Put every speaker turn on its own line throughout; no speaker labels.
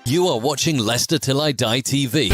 You are watching Leicester Till I Die TV.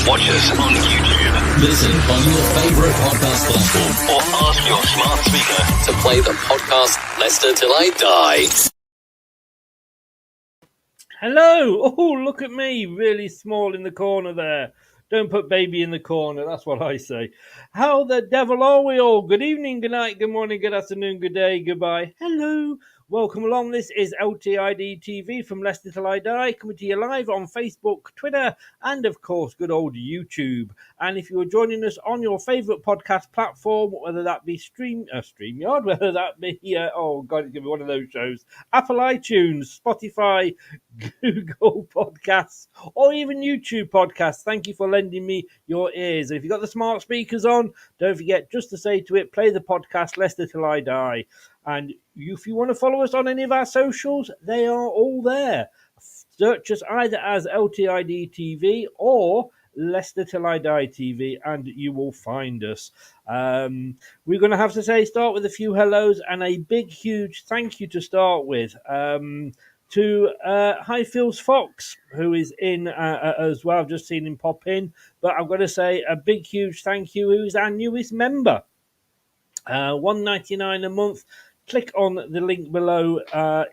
Watch us on YouTube.
Listen on your favourite podcast platform.
Or ask your smart speaker
To play the podcast Leicester Till I Die.
Hello! Oh, look at me, really small in the corner there. Don't put baby in the corner, that's what I say. How the devil are we all? Good evening, good night, good morning, good afternoon, good day, goodbye. Hello! Welcome along. This is LTID TV from Leicester Till I Die, coming to you live on Facebook, Twitter, and of course, good old YouTube. And if you are joining us on your favourite podcast platform, whether that be StreamYard, whether that be, oh God, it's going to be one of those shows, Apple iTunes, Spotify, Google Podcasts, or even YouTube Podcasts, thank you for lending me your ears. And if you've got the smart speakers on, don't forget just to say to it, play the podcast Leicester Till I Die. And if you want to follow us on any of our socials, they are all there. Search us either as LTID TV or Leicester Till I Die TV, and you will find us. We're going to have to start with a few hellos and a big, huge thank you to start with. To Highfields Fox, who is in as well. I've just seen him pop in, but I've got to say a big, huge thank you. Who's our newest member? $1.99 a month. Click on the link below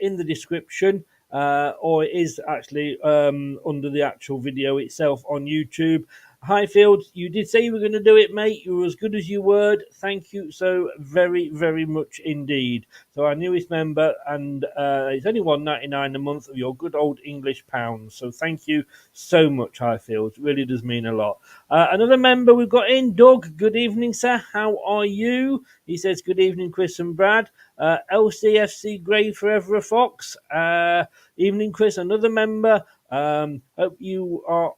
in the description, or it is actually under the actual video itself on YouTube. Highfield, you did say you were going to do it, mate. You were as good as you were. Thank you so very, very much indeed. So our newest member, and it's only $1.99 a month of your good old English pounds. So thank you so much, Highfield. It really does mean a lot. Another member we've got in, Doug. Good evening, sir. How are you? He says, good evening, Chris and Brad. LCFC Grey Forever a Fox. Evening, Chris. Another member. Hope you are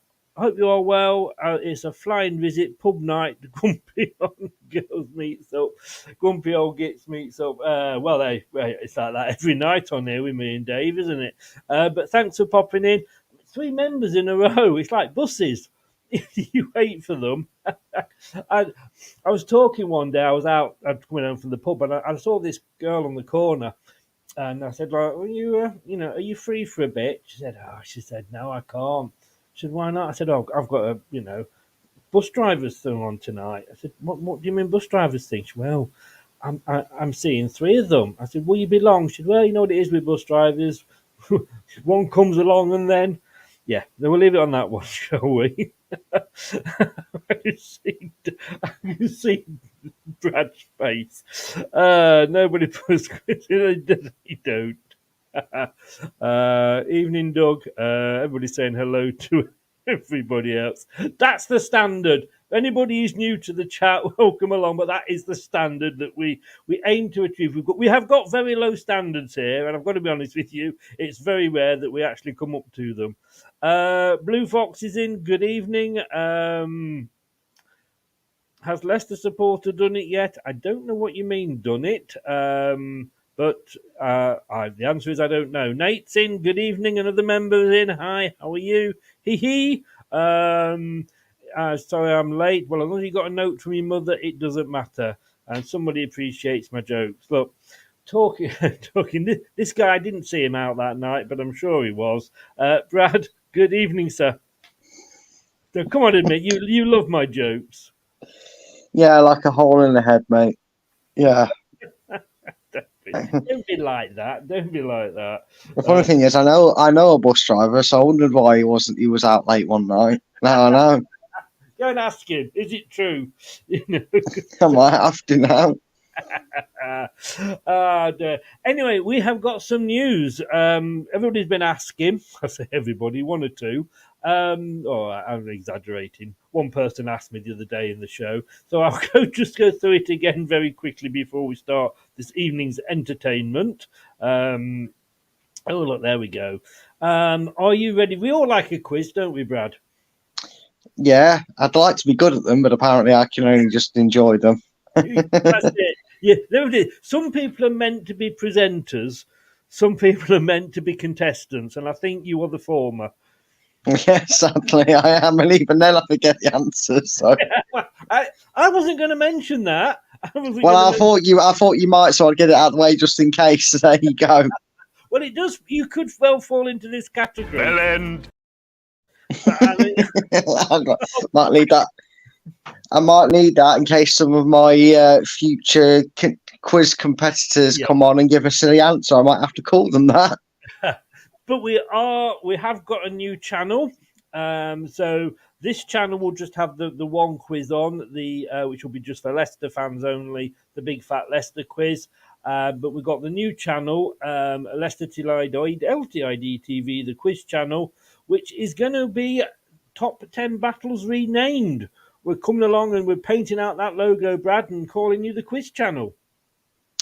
well. It's a flying visit, pub night. Grumpy old girls meets up. Grumpy old gits meets up. It's like that every night on here with me and Dave, isn't it? But thanks for popping in. 3 members in a row. It's like buses. You wait for them. I was talking one day. I was coming home from the pub, and I saw this girl on the corner, and I said, "Like, are you free for a bit?" She said, "No, I can't." She said, "Why not?" I said, "Oh, I've got a bus drivers thing on tonight." I said, "What do you mean bus drivers thing?" She said, "Well, I'm seeing 3 of them." I said, "Will you be long?" She said, "Well, you know what it is with bus drivers. One comes along and then." Yeah, then we'll leave it on that one, shall we? I can see Brad's face. Nobody puts he don't. Evening, Doug. Everybody's saying hello to everybody else. That's the standard. If anybody who's new to the chat, welcome along. But that is the standard that we aim to achieve. We have got very low standards here, and I've got to be honest with you, it's very rare that we actually come up to them. Blue Fox is in. Good evening. Has Leicester supporter done it yet? I don't know what you mean, done it. But the answer is I don't know. Nate's in. Good evening. Another member's in. Hi, how are you? Hee. Sorry I'm late. Well, as long as you got a note from your mother, it doesn't matter. And somebody appreciates my jokes. Look, talking. This guy, I didn't see him out that night, but I'm sure he was. Brad, good evening, sir. So come on, admit you love my jokes.
Yeah, like a hole in the head, mate. Yeah.
Don't be like that. Don't be like that.
The funny thing is, I know a bus driver, so I wondered why he wasn't. He was out late one night. Now I know.
Go and ask him. Is it true? You know.
I might have to now.
Anyway, we have got some news. Everybody's been asking. I say everybody, one or two. I'm exaggerating. One person asked me the other day in the show, so I'll just go through it again very quickly before we start this evening's entertainment. Oh, look, there we go. Are you ready? We all like a quiz, don't we, Brad?
Yeah, I'd like to be good at them, but apparently I can only just enjoy them.
That's it. Yeah, there it is. Some people are meant to be presenters. Some people are meant to be contestants, and I think you are the former.
Yes, sadly I am, and even then I forget the answers. So.
I wasn't going to mention that.
I thought you might, so I'd get it out of the way just in case. So there you go.
Well, it does. You could well fall into this category.
Bell end.
Might need that. I might need that in case some of my future quiz competitors come on and give a silly answer. I might have to call them that.
But we have got a new channel. So this channel will just have the one quiz on, which will be just for Leicester fans only, the Big Fat Leicester quiz. But we've got the new channel, Leicester LTID TV, the quiz channel, which is going to be Top 10 Battles renamed. We're coming along and we're painting out that logo, Brad, and calling you the quiz channel.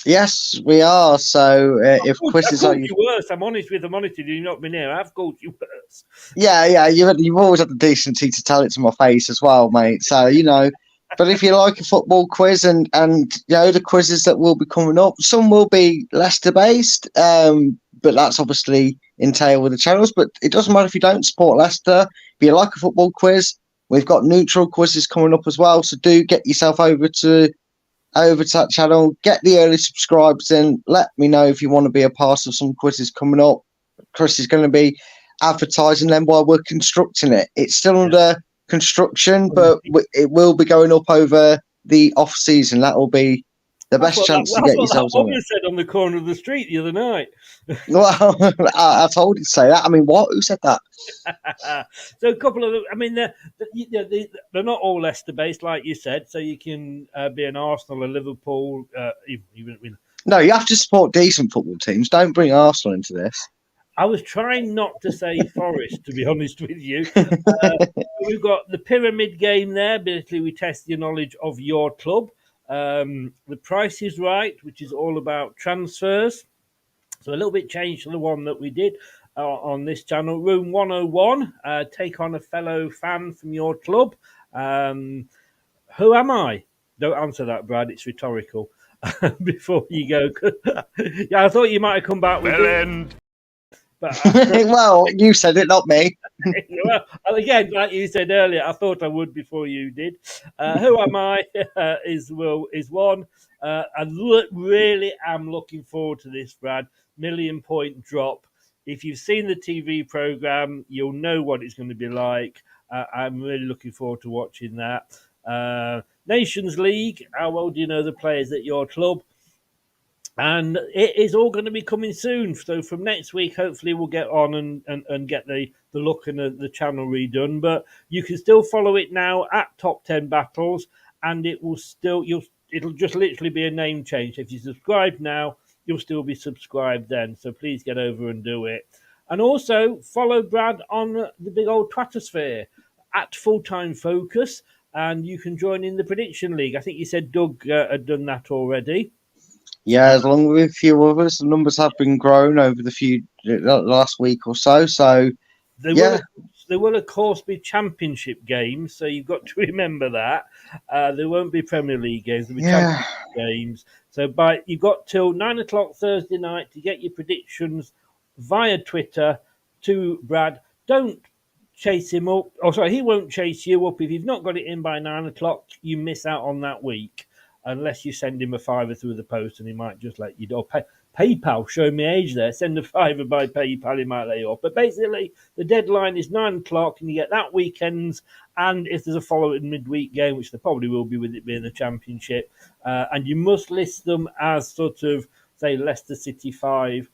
Yes, we are. So if quizzes are
you worse, I'm honest with you. You've not been here. I've called you worse.
Yeah. You've always had the decency to tell it to my face as well, mate. So But if you like a football quiz and the quizzes that will be coming up, some will be Leicester based, but that's obviously entailed with the channels. But it doesn't matter if you don't support Leicester. If you like a football quiz, we've got neutral quizzes coming up as well. So do get yourself over to that channel, get the early subscribes in. Let me know if you want to be a part of some quizzes coming up. Chris is going to be advertising them while we're constructing it. It's still under construction, but it will be going up over the off season. That will be the best chance to get yourselves on it.
Said on the corner of the street the other night.
Well, I told you to say that. I mean, what? Who said that?
So a couple of them. I mean, they're not all Leicester based, like you said. So you can be an Arsenal, a Liverpool, even.
No, you have to support decent football teams. Don't bring Arsenal into this.
I was trying not to say Forest, to be honest with you. We've got the pyramid game there. Basically, we test your knowledge of your club. The Price is Right, which is all about transfers. So a little bit changed to the one that we did on this channel. Room 101, take on a fellow fan from your club. Who am I? Don't answer that, Brad. It's rhetorical. Before you go. Yeah, I thought you might have come back with it. But,
well, you said it, not me.
Well, again, like you said earlier, I thought I would before you did. Who am I? Is one. I really am looking forward to this, Brad. 1,000,000 point drop. If you've seen the TV program, you'll know what it's going to be like. I'm really looking forward to watching that. Nations League. How well do you know the players at your club? And it is all going to be coming soon. So from next week, hopefully we'll get on and get the look and the channel redone. But you can still follow it now at Top 10 Battles, and it'll just literally be a name change. If you subscribe now, you'll still be subscribed then. So please get over and do it. And also follow Brad on the big old Twattersphere at Full-Time Focus, and you can join in the Prediction League. I think you said Doug had done that already.
Yeah, along with a few others, the numbers have been grown over the last week or so. So,
there will of course be Championship games, so you've got to remember that. There won't be Premier League games. There'll be Championship games. So, you've got till 9:00 Thursday night to get your predictions via Twitter to Brad. Don't chase him up. Oh, sorry, he won't chase you up. If you've not got it in by 9:00, you miss out on that week. Unless you send him a $5 through the post, and he might just let you know. PayPal, showing me age there. Send a $5 by PayPal, he might let you off. But basically, the deadline is 9:00, and you get that weekend's. And if there's a following midweek game, which there probably will be with it being the Championship, and you must list them as sort of say Leicester City 5,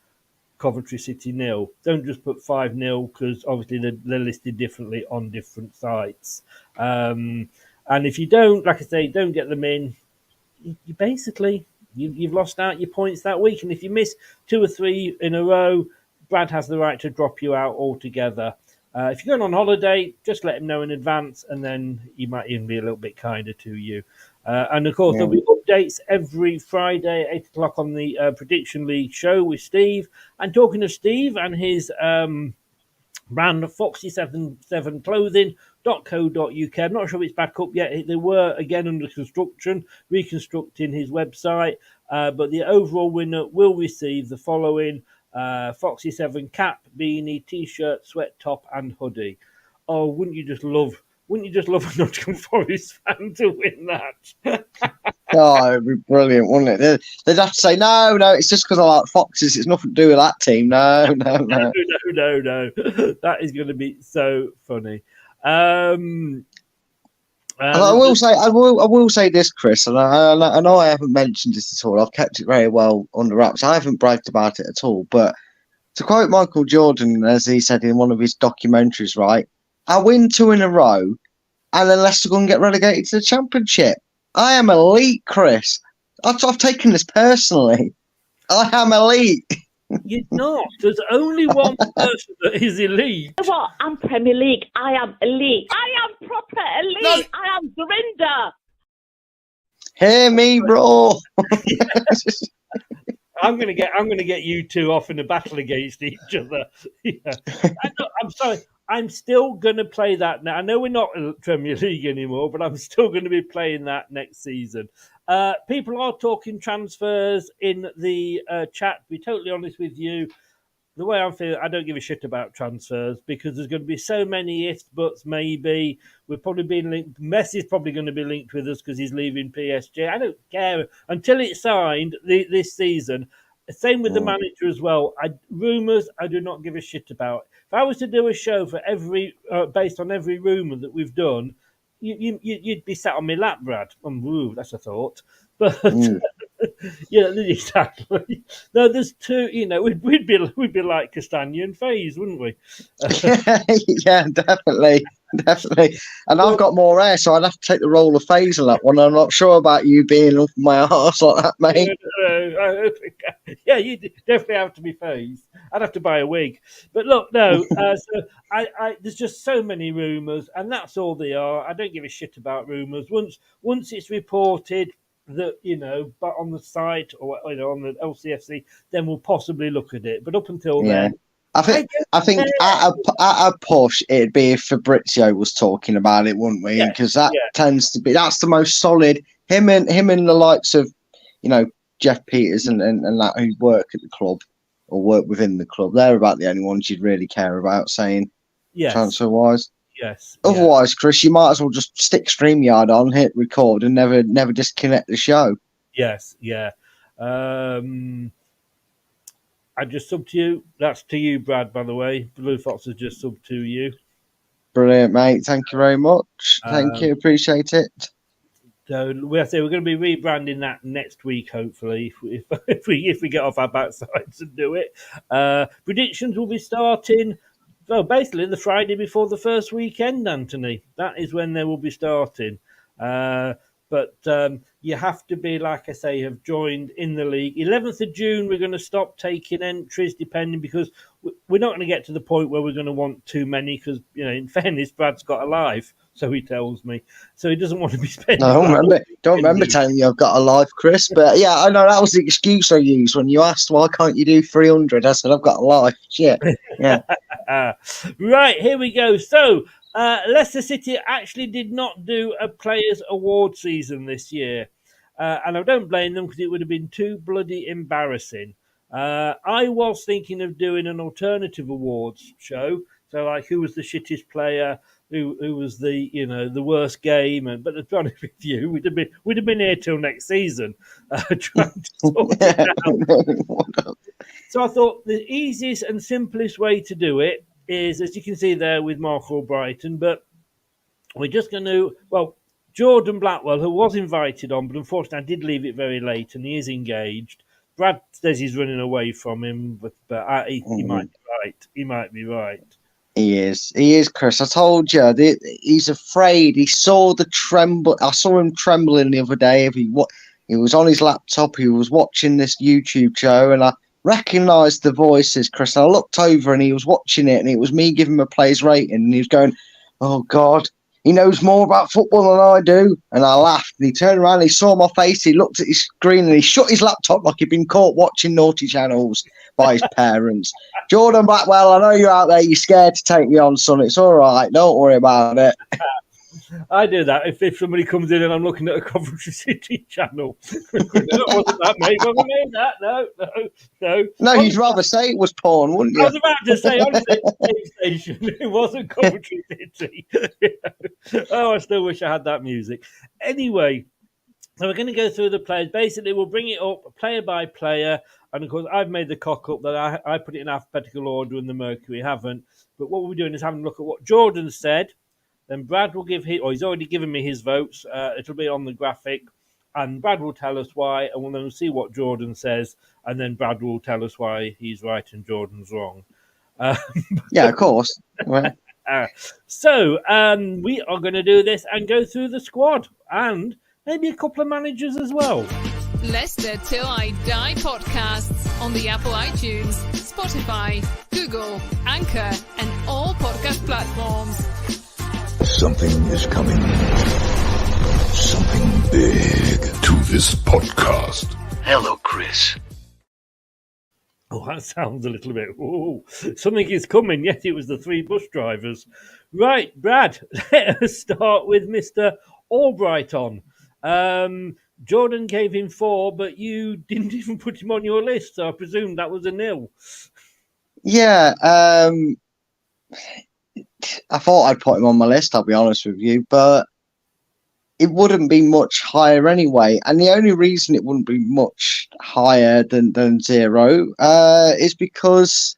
Coventry City 0. Don't just put 5-0 because obviously they're listed differently on different sites. And if you don't, like I say, don't get them in, you basically you've lost out your points that week. And if you miss 2 or 3 in a row, Brad has the right to drop you out altogether. If you're going on holiday, just let him know in advance, and then he might even be a little bit kinder to you. And of course, there'll be updates every Friday at 8 o'clock on the Prediction League show with Steve. And talking of Steve and his brand Foxy77 clothing.co.uk. I'm not sure if it's back up yet. They were again under construction, reconstructing his website. But the overall winner will receive the following: Foxy7 cap, beanie, t-shirt, sweat top, and hoodie. Oh, wouldn't you just love a Nottingham Forest fan to win that?
Oh, it'd be brilliant, wouldn't it? They'd have to say, no, it's just because I like Foxes. It's nothing to do with that team. No.
No. That is going to be so funny.
I will say this, Chris, and I know I haven't mentioned this at all. I've kept it very well under wraps. I haven't bragged about it at all. But to quote Michael Jordan, as he said in one of his documentaries, right, I win 2 in a row, and then Leicester go and get relegated to the Championship. I am elite, Chris. I've taken this personally. I am elite.
You're not. There's only one person that is elite.
You know what? I'm Premier League. I am elite. I am proper elite.
No.
I am Dorinda.
Hear me, bro.
I'm gonna get you two off in a battle against each other. Yeah. I'm sorry. I'm still going to play that now. I know we're not in Premier League anymore, but I'm still going to be playing that next season. People are talking transfers in the chat. To be totally honest with you, the way I'm feeling, I don't give a shit about transfers because there's going to be so many ifs, buts, maybe. We're probably being linked. Messi's probably going to be linked with us because he's leaving PSG. I don't care until it's signed this season. Same with the manager as well. Rumours, I do not give a shit about. If I was to do a show for every based on every rumour that we've done, you'd be sat on my lap, Brad. Ooh, that's a thought. But yeah, exactly. No, there's 2. You know, we'd be like Castagna and Faze, wouldn't we?
Yeah, definitely. And I've got more hair, so I'd have to take the role of Faze on that one. I'm not sure about you being up my arse like that, mate.
No. Yeah, you definitely have to be Faze. I'd have to buy a wig. But look, no. So I there's just so many rumours, and that's all they are. I don't give a shit about rumours. Once it's reported that, you know, but on the site or, you know, on the LCFC, then we'll possibly look at it. But up until then,
I think at a push, it'd be if Fabrizio was talking about it, wouldn't we? Because tends to be, that's the most solid. Him and the likes of, you know, Jeff Peters and that who work at the club or work within the club. They're about the only ones you'd really care about saying transfer wise.
Yes.
Otherwise, Chris, you might as well just stick StreamYard on, hit record, and never disconnect the show.
Yes. Yeah. I just subbed to you. That's to you, Brad, by the way. Blue Fox has just subbed to you.
Brilliant, mate. Thank you very much. Thank you. Appreciate it.
So we're going to be rebranding that next week, hopefully, if we get off our backsides and do it. Predictions will be starting, well, basically the Friday before the first weekend, Anthony. That is when they will be starting. But you have to be, like I say, have joined in the league. 11th of June, we're going to stop taking entries, depending, because we're not going to get to the point where we're going to want too many, because, you know, in fairness, Brad's got a life, so he tells me. So he doesn't want to be spending...
No, don't remember telling you I've got a life, Chris. But yeah, I know that was the excuse I used when you asked, why can't you do 300? I said, I've got a life. Shit. Yeah.
Right, here we go. So... Leicester City actually did not do a Players' Award season this year. And I don't blame them because it would have been too bloody embarrassing. I was thinking of doing an alternative awards show. So, like, who was the shittest player? Who was the, you know, the worst game? But to be honest with you, we'd have been here till next season trying to sort it out. So I thought the easiest and simplest way to do it is, as you can see there, with Mark Albrighton, but we're just going to, well, Jordan Blackwell, who was invited on, but unfortunately I did leave it very late, and he is engaged. Brad says he's running away from him, but he might be right. He might be right.
He is, Chris. I told you, he's afraid. He saw the tremble. I saw him trembling the other day. He was on his laptop. He was watching this YouTube show, and I recognised the voices, Chris. And I looked over, and he was watching it, and it was me giving him a player's rating, and he was going, "Oh God, he knows more about football than I do." And I laughed, and he turned around, and he saw my face, he looked at his screen, and he shut his laptop like he'd been caught watching naughty channels by his parents. Jordan Blackwell, I know you're out there, you're scared to take me on, son. It's all right, don't worry about it.
I do that if somebody comes in and I'm looking at a Coventry City channel. Wasn't that, mate? Wasn't me? That? No.
No, you'd rather say it was porn, wouldn't you?
I was about to say, on the station, it wasn't Coventry City. Oh, I still wish I had that music. Anyway, so we're going to go through the players. Basically, we'll bring it up player by player. And, of course, I've made the cock up that I put it in alphabetical order and the Mercury haven't. But what we're doing is having a look at what Jordan said. Then Brad will give he's already given me his votes. It'll be on the graphic. And Brad will tell us why. And we'll see what Jordan says. And then Brad will tell us why he's right and Jordan's wrong.
Yeah, of course.
So we are going to do this and go through the squad. And maybe a couple of managers as well.
Leicester Till I Die podcasts on the Apple iTunes, Spotify, Google, Anchor, and all podcast platforms.
Something is coming. Something big to this podcast.
Hello, Chris.
Oh, that sounds a little bit. Ooh, something is coming. Yes, it was the 3 bus drivers. Right, Brad, let us start with Mr. Albrighton. Jordan gave him 4, but you didn't even put him on your list, so I presume that was a nil.
Yeah, I thought I'd put him on my list, I'll be honest with you, but it wouldn't be much higher anyway. And the only reason it wouldn't be much higher than 0 is because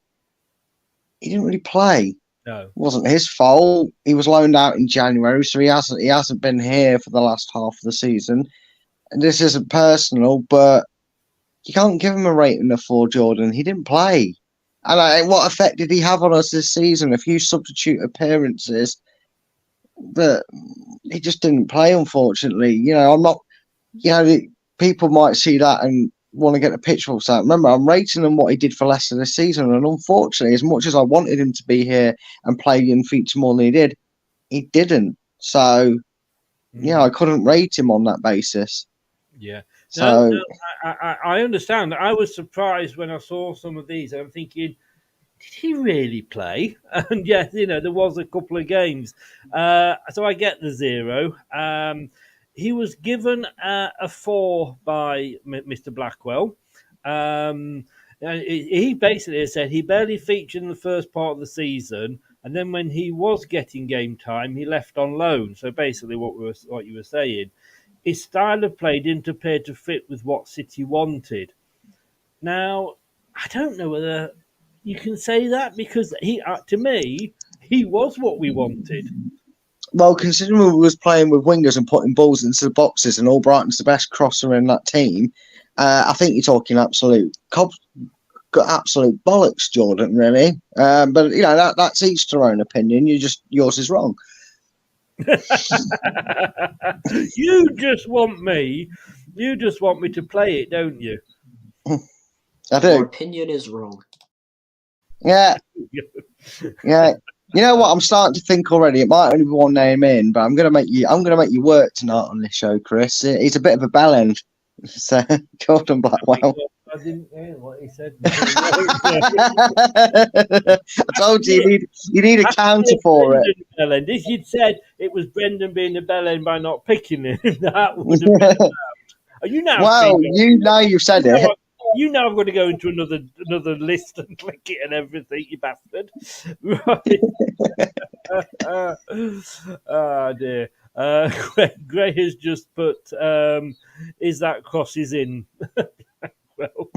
he didn't really play.
No.
It wasn't his fault. He was loaned out in January, so he hasn't been here for the last half of the season. And this isn't personal, but you can't give him a rating of 4, Jordan. He didn't play. And what effect did he have on us this season? A few substitute appearances, but he just didn't play, unfortunately. I'm not, people might see that and want to get a picture of that. Remember, I'm rating him what he did for Leicester this season, and unfortunately, as much as I wanted him to be here and play and feature more than he didn't. So, I couldn't rate him on that basis.
Yeah.
So
I understand. I was surprised when I saw some of these. I'm thinking, did he really play? And yes, there was a couple of games. So I get the 0. He was given a 4 by Mr. Blackwell. He basically said he barely featured in the first part of the season, and then when he was getting game time, he left on loan. So basically, what you were saying. His style of play didn't appear to fit with what City wanted. Now, I don't know whether you can say that because to me, he was what we wanted.
Well, considering we was playing with wingers and putting balls into the boxes and Albrighton's the best crosser in that team, I think you're talking absolute bollocks, Jordan, really. But, that's each their own opinion. Yours is wrong.
You just want me to play it, don't you?
I do.
Your opinion is wrong.
Yeah. You know what? I'm starting to think already. It might only be one name in, but I'm gonna make you work tonight on this show, Chris. He's a bit of a bell end. So Jordan Blackwell.
I didn't hear what he said.
I told you need a counter for it.
Bellend. If you'd said it was Brendan being a bellend by not picking him, that would have been allowed. Are you now?
Well, you've said it.
You know I'm going to go into another list and click it and everything, you bastard. Right. Oh dear. Gray has just put, is that crosses in? Well,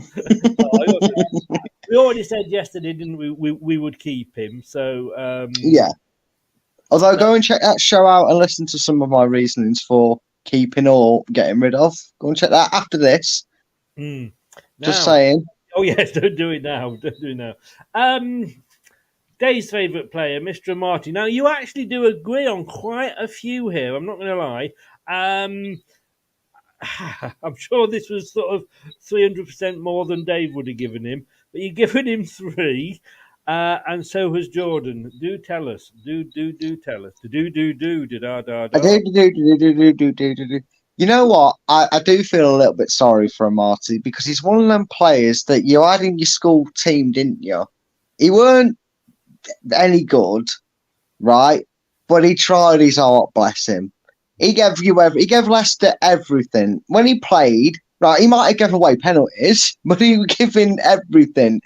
we already said yesterday, didn't we? We would keep him. So
yeah. Although go and check that show out and listen to some of my reasonings for keeping or getting rid of. Go and check that after this. Just
Now.
saying.
Oh, yes, don't do it now. Don't do it now. Dave's favourite player, Mr. Marty. Now, you actually do agree on quite a few here. I'm not going to lie. I'm sure this was sort of 300% more than Dave would have given him, but you've given him 3, and so has Jordan. Do tell us. Do tell us. Da.
I do. You know what? I do feel a little bit sorry for Marty because he's one of them players that you had in your school team, didn't you? He weren't any good, right? But he tried his heart, bless him. He gave Leicester everything. When he played, right, he might have given away penalties, but he was giving everything.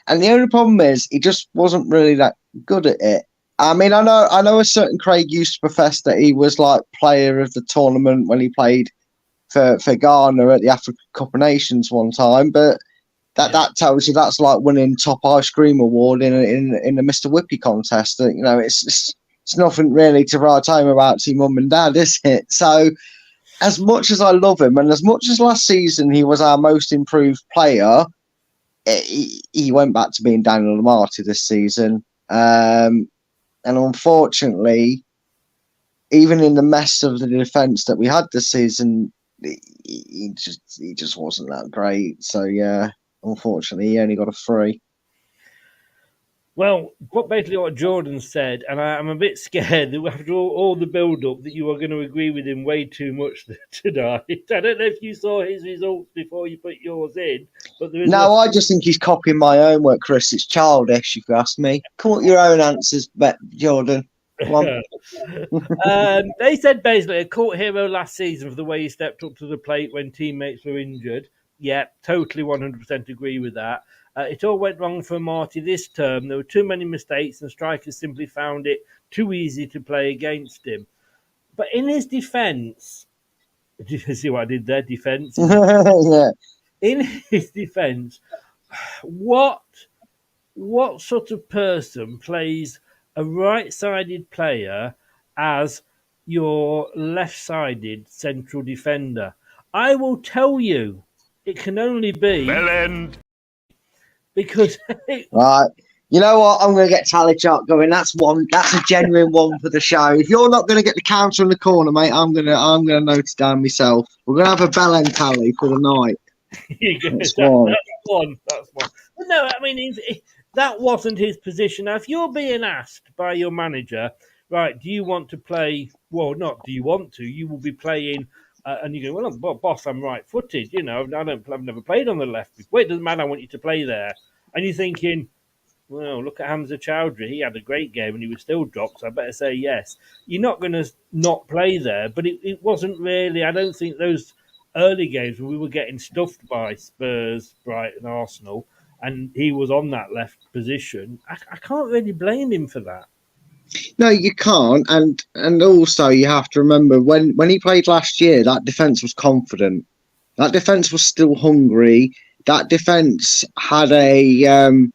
And the only problem is he just wasn't really that good at it. I mean, I know a certain Craig used to profess that he was like player of the tournament when he played for Ghana at the Africa Cup of Nations one time, but that tells you that's like winning top ice cream award in a Mr. Whippy contest. That, you know, it's nothing really to write home about to your mum and dad, is it? So, as much as I love him, and as much as last season he was our most improved player, he went back to being Daniel Marty this season. And unfortunately, even in the mess of the defence that we had this season, he just wasn't that great. So yeah, unfortunately, he only got a 3.
Well, basically what Jordan said, and I'm a bit scared that after all the build-up that you are going to agree with him way too much tonight. I don't know if you saw his results before you put yours in, but there is
I just think he's copying my own work, Chris. It's childish, if you ask me. Come up with your own answers, Jordan. Come on.
They said basically a court hero last season for the way he stepped up to the plate when teammates were injured. Yeah, totally 100% agree with that. It all went wrong for Marty this term. There were too many mistakes and strikers simply found it too easy to play against him. But in his defence, did you see what I did there? Defence?
Yeah.
In his defence, what sort of person plays a right-sided player as your left-sided central defender? I will tell you, it can only be because
Right. You know what? I'm going to get tally chart going. That's a genuine one for the show. If you're not going to get the counter in the corner, mate, I'm going to note it down myself. We're going to have a Belen tally for the night.
That's one. But no, I mean, that wasn't his position. Now, if you're being asked by your manager, right, do you want to play? Well, not do you want to? You will be playing, and you go, well, boss, I'm right-footed. You know, I've never played on the left. Well, it doesn't matter. I want you to play there. And you're thinking, well, look at Hamza Chowdhury. He had a great game and he was still dropped, so I better say yes. You're not going to not play there, but it wasn't really, I don't think those early games where we were getting stuffed by Spurs, Brighton, Arsenal, and he was on that left position. I can't really blame him for that.
No, you can't. And also you have to remember when he played last year, that defence was confident. That defence was still hungry. That defence had a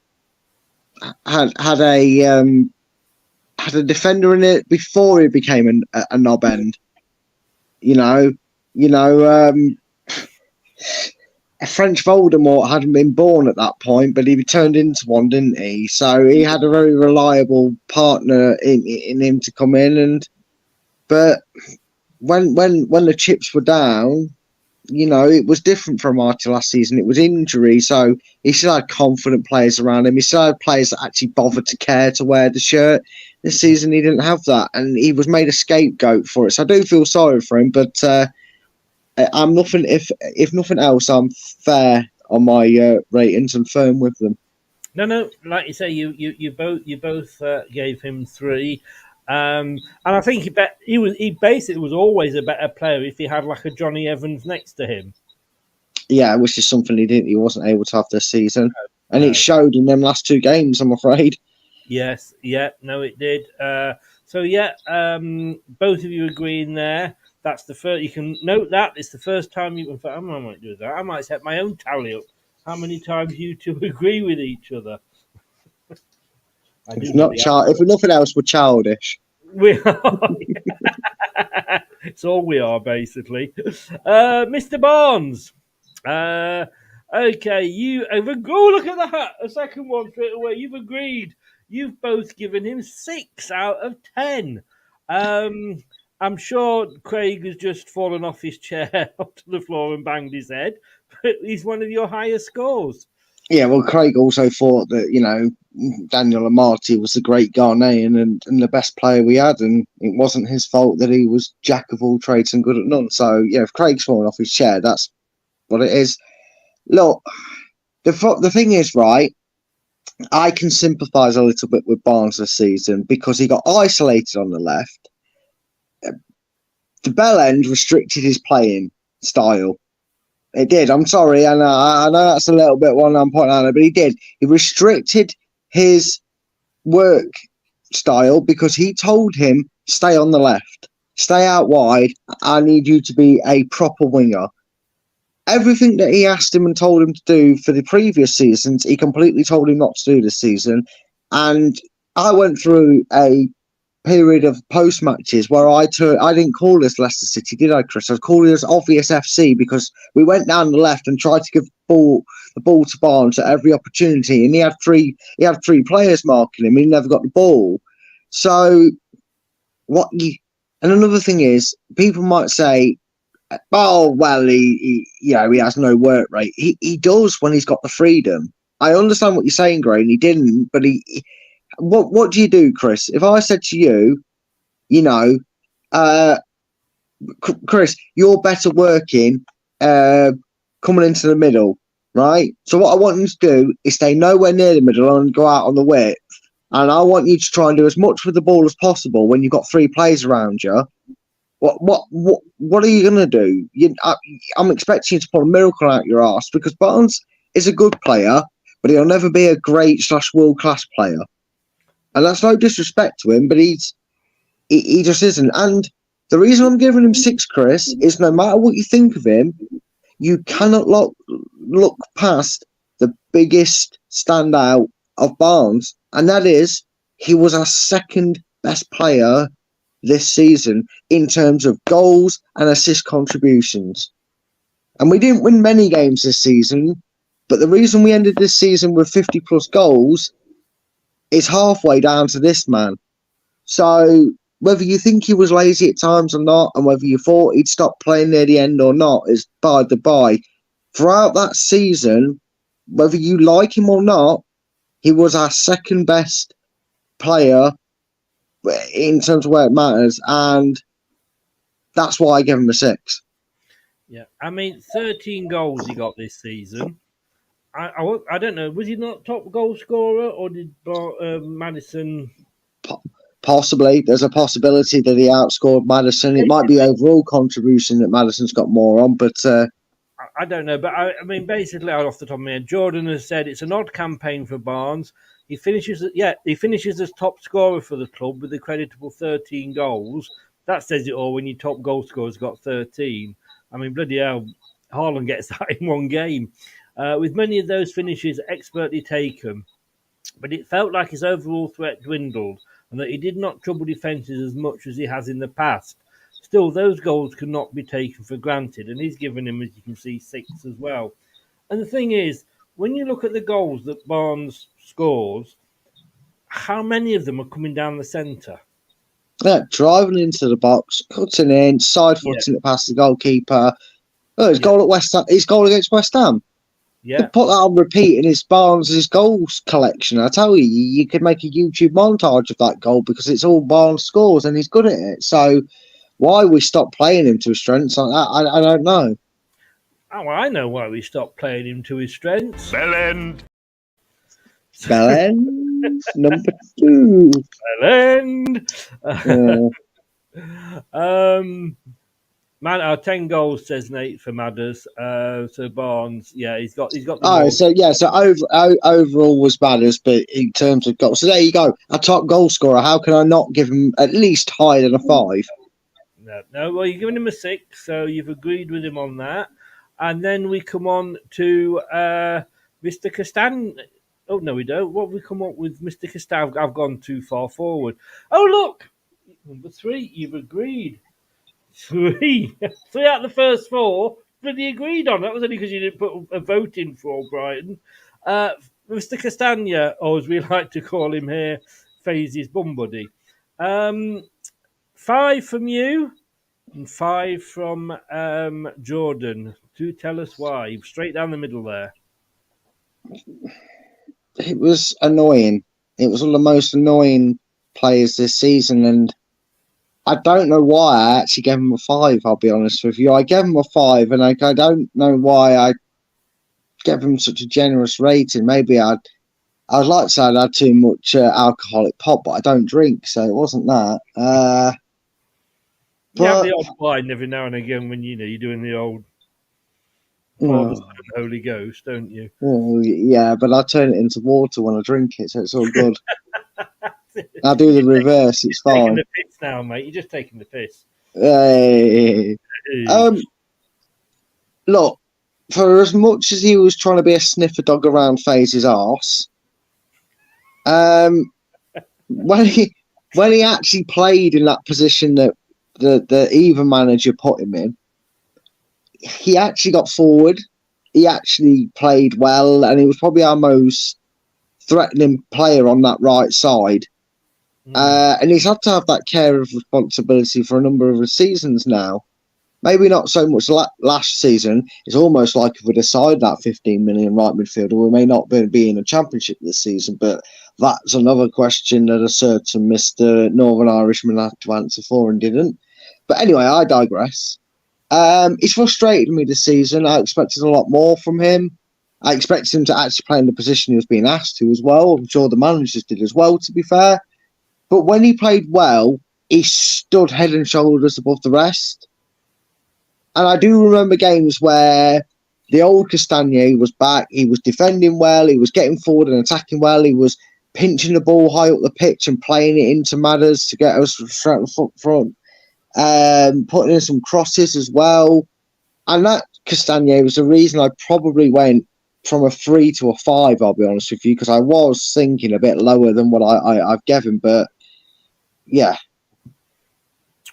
defender in it before he became a knob end. A French Voldemort hadn't been born at that point, but he turned into one, didn't he? So he had a very reliable partner in him to come in. But when the chips were down, it was different from Marty last season. It was injury, so he still had confident players around him. He still had players that actually bothered to care to wear the shirt. This season, he didn't have that, and he was made a scapegoat for it. So I do feel sorry for him, but I'm nothing. If nothing else, I'm fair on my ratings and firm with them.
No, like you say, you both gave him 3. And I think he basically was always a better player if he had like a Johnny Evans next to him.
Yeah, which is something he wasn't able to have this season, and it showed in them last 2 games, I'm afraid.
Yes, yeah, no, it did. So both of you agreeing there. That's the first. You can note that it's the first time you. In fact, I might do that. I might set my own tally up. How many times you two agree with each other?
If nothing else, we're childish.
We are. It's all we are, basically. Mr. Barnes, Okay, oh, look at that! A second one straight away. You've agreed. You've both given him 6 out of 10. I'm sure Craig has just fallen off his chair onto the floor and banged his head, but he's one of your highest scores.
Yeah, well, Craig also thought that, Daniel Amati was the great Ghanaian and the best player we had, and it wasn't his fault that he was jack of all trades and good at none. So, yeah, if Craig's fallen off his chair, that's what it is. Look, the thing is, right, I can sympathise a little bit with Barnes this season because he got isolated on the left. The bell end restricted his playing style. It did. I'm sorry. I know that's a little bit one I'm pointing out, but he did. He restricted his work style because he told him, stay on the left, stay out wide. I need you to be a proper winger. Everything that he asked him and told him to do for the previous seasons, he completely told him not to do this season. And I went through a period of post matches where I didn't call this Leicester City, did I, Chris? I was calling this obvious FC because we went down the left and tried to give the ball to Barnes at every opportunity, and he had three players marking him. He never got the ball. So and another thing is, people might say, oh well, he has no work rate. He does when he's got the freedom. I understand what you're saying, Gray, and he didn't, but What do you do, Chris? If I said to you, Chris, you're better working coming into the middle, right? So what I want you to do is stay nowhere near the middle and go out on the width. And I want you to try and do as much with the ball as possible when you've got 3 players around you. What are you going to do? I'm expecting you to pull a miracle out your arse because Barnes is a good player, but he'll never be a great / world-class player. And that's no disrespect to him, but he just isn't. And the reason I'm giving him 6, Chris, is no matter what you think of him, you cannot look past the biggest standout of Barnes, and that is he was our second best player this season in terms of goals and assist contributions. And we didn't win many games this season, but the reason we ended this season with 50+ goals is halfway down to this man. So whether you think he was lazy at times or not, and whether you thought he'd stop playing near the end or not, is by the by. Throughout that season, whether you like him or not, he was our second best player in terms of where it matters, and that's why I give him a 6.
Yeah, I mean, 13 goals he got this season. I don't know. Was he not top goal scorer, or did Maddison?
Possibly. There's a possibility that he outscored Maddison. It might be overall contribution that Maddison's got more on, but
I don't know. But I mean, basically, off the top of my head, Jordan has said it's an odd campaign for Barnes. He finishes as top scorer for the club with a creditable 13 goals. That says it all when your top goal scorer's got 13. I mean, bloody hell, Haaland gets that in one game. With many of those finishes expertly taken, but it felt like his overall threat dwindled and that he did not trouble defences as much as he has in the past. Still, those goals could not be taken for granted, and he's given him, as you can see, 6 as well. And the thing is, when you look at the goals that Barnes scores, how many of them are coming down the centre?
Yeah, driving into the box, cutting in, side-footing it past the goalkeeper. Oh, his goal at West Ham, his goal against West Ham.
Yeah,
put that on repeat in his Barnes' goals collection. I tell you, you could make a YouTube montage of that goal because it's all Barnes scores and he's good at it. So why we stopped playing him to his strengths, I don't know.
Oh, I know why we stopped playing him to his strengths.
Bellend.
Number 2.
Bellend. Man, 10 goals, says Nate for Madders. So Barnes, yeah, he's got.
So overall was Madders, but in terms of goals, so there you go. A top goal scorer. How can I not give him at least higher than a 5?
No. Well, you're giving him a 6, so you've agreed with him on that. And then we come on to Mr. Castan. Oh no, we don't. What have we come up with, Mr. Castan? I've gone too far forward. Oh look, number 3. You've agreed. 3 out of the first 4. bloody agreed on. That was only because you didn't put a vote in for Brighton. Mr. Castagna, or as we like to call him here, Faze's bum buddy. 5 from you and 5 from Jordan. Do tell us why. Straight down the middle there.
It was annoying. It was one of the most annoying players this season, and I don't know why I actually gave him a 5, I'll be honest with you. I gave him a 5, and I don't know why I gave him such a generous rating. Maybe I'd like to say I'd had too much alcoholic pop, but I don't drink, so it wasn't that.
You have
But
the odd wine every now and again when you're doing the old Father, Son, and Holy Ghost, don't you?
yeah, but I turn it into water when I drink it, so it's all good. I do the reverse, it's
Taking
fine.
the piss now, mate. You're just taking the piss.
Hey. Look, for as much as he was trying to be a sniffer dog around Faze's arse, when he actually played in that position that the Eva manager put him in, he actually got forward. He actually played well, and he was probably our most threatening player on that right side. And he's had to have that care of responsibility for a number of seasons now. Maybe not so much last season. It's almost like if we decide that 15 million right midfielder, we may not be in a championship this season. But that's another question that a certain Mr. Northern Irishman had to answer for and didn't. But anyway, I digress. He's frustrated me this season. I expected a lot more from him. I expected him to actually play in the position he was being asked to as well. I'm sure the managers did as well, to be fair. But when he played well, he stood head and shoulders above the rest. And I do remember games where the old Castagna was back. He was defending well. He was getting forward and attacking well. He was pinching the ball high up the pitch and playing it into Madders to get us front. Putting in some crosses as well. And that Castagna was the reason I probably went from a 3 to a 5, I'll be honest with you, because I was thinking a bit lower than what I've given. But yeah.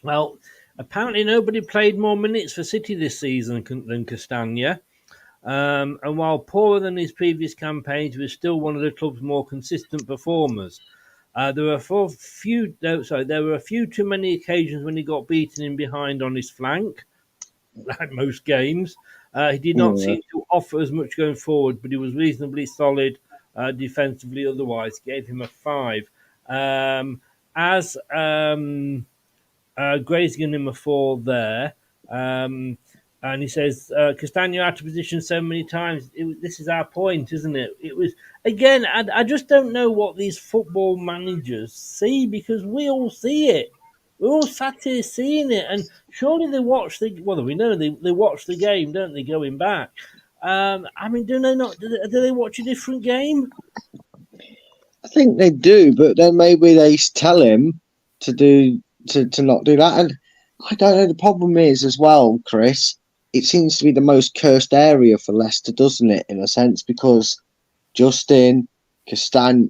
Well, apparently nobody played more minutes for City this season than Castagna. And while poorer than his previous campaigns, he was still one of the club's more consistent performers. There were a few too many occasions when he got beaten in behind on his flank, like most games. He did not seem to offer as much going forward, but he was reasonably solid defensively otherwise. Gave him a 5. Gray's given him a 4 there. And he says, Castagna out of position so many times. This is our point, isn't it? It was, again, I just don't know what these football managers see, because we all see it. We're all sat here seeing it. And surely they watch we know they watch the game, don't they, going back? Do they not? Do they watch a different game?
I think they do, but then maybe they tell him to not do that. And I don't know. The problem is as well, Chris. It seems to be the most cursed area for Leicester, doesn't it? In a sense, because Justin, Castagna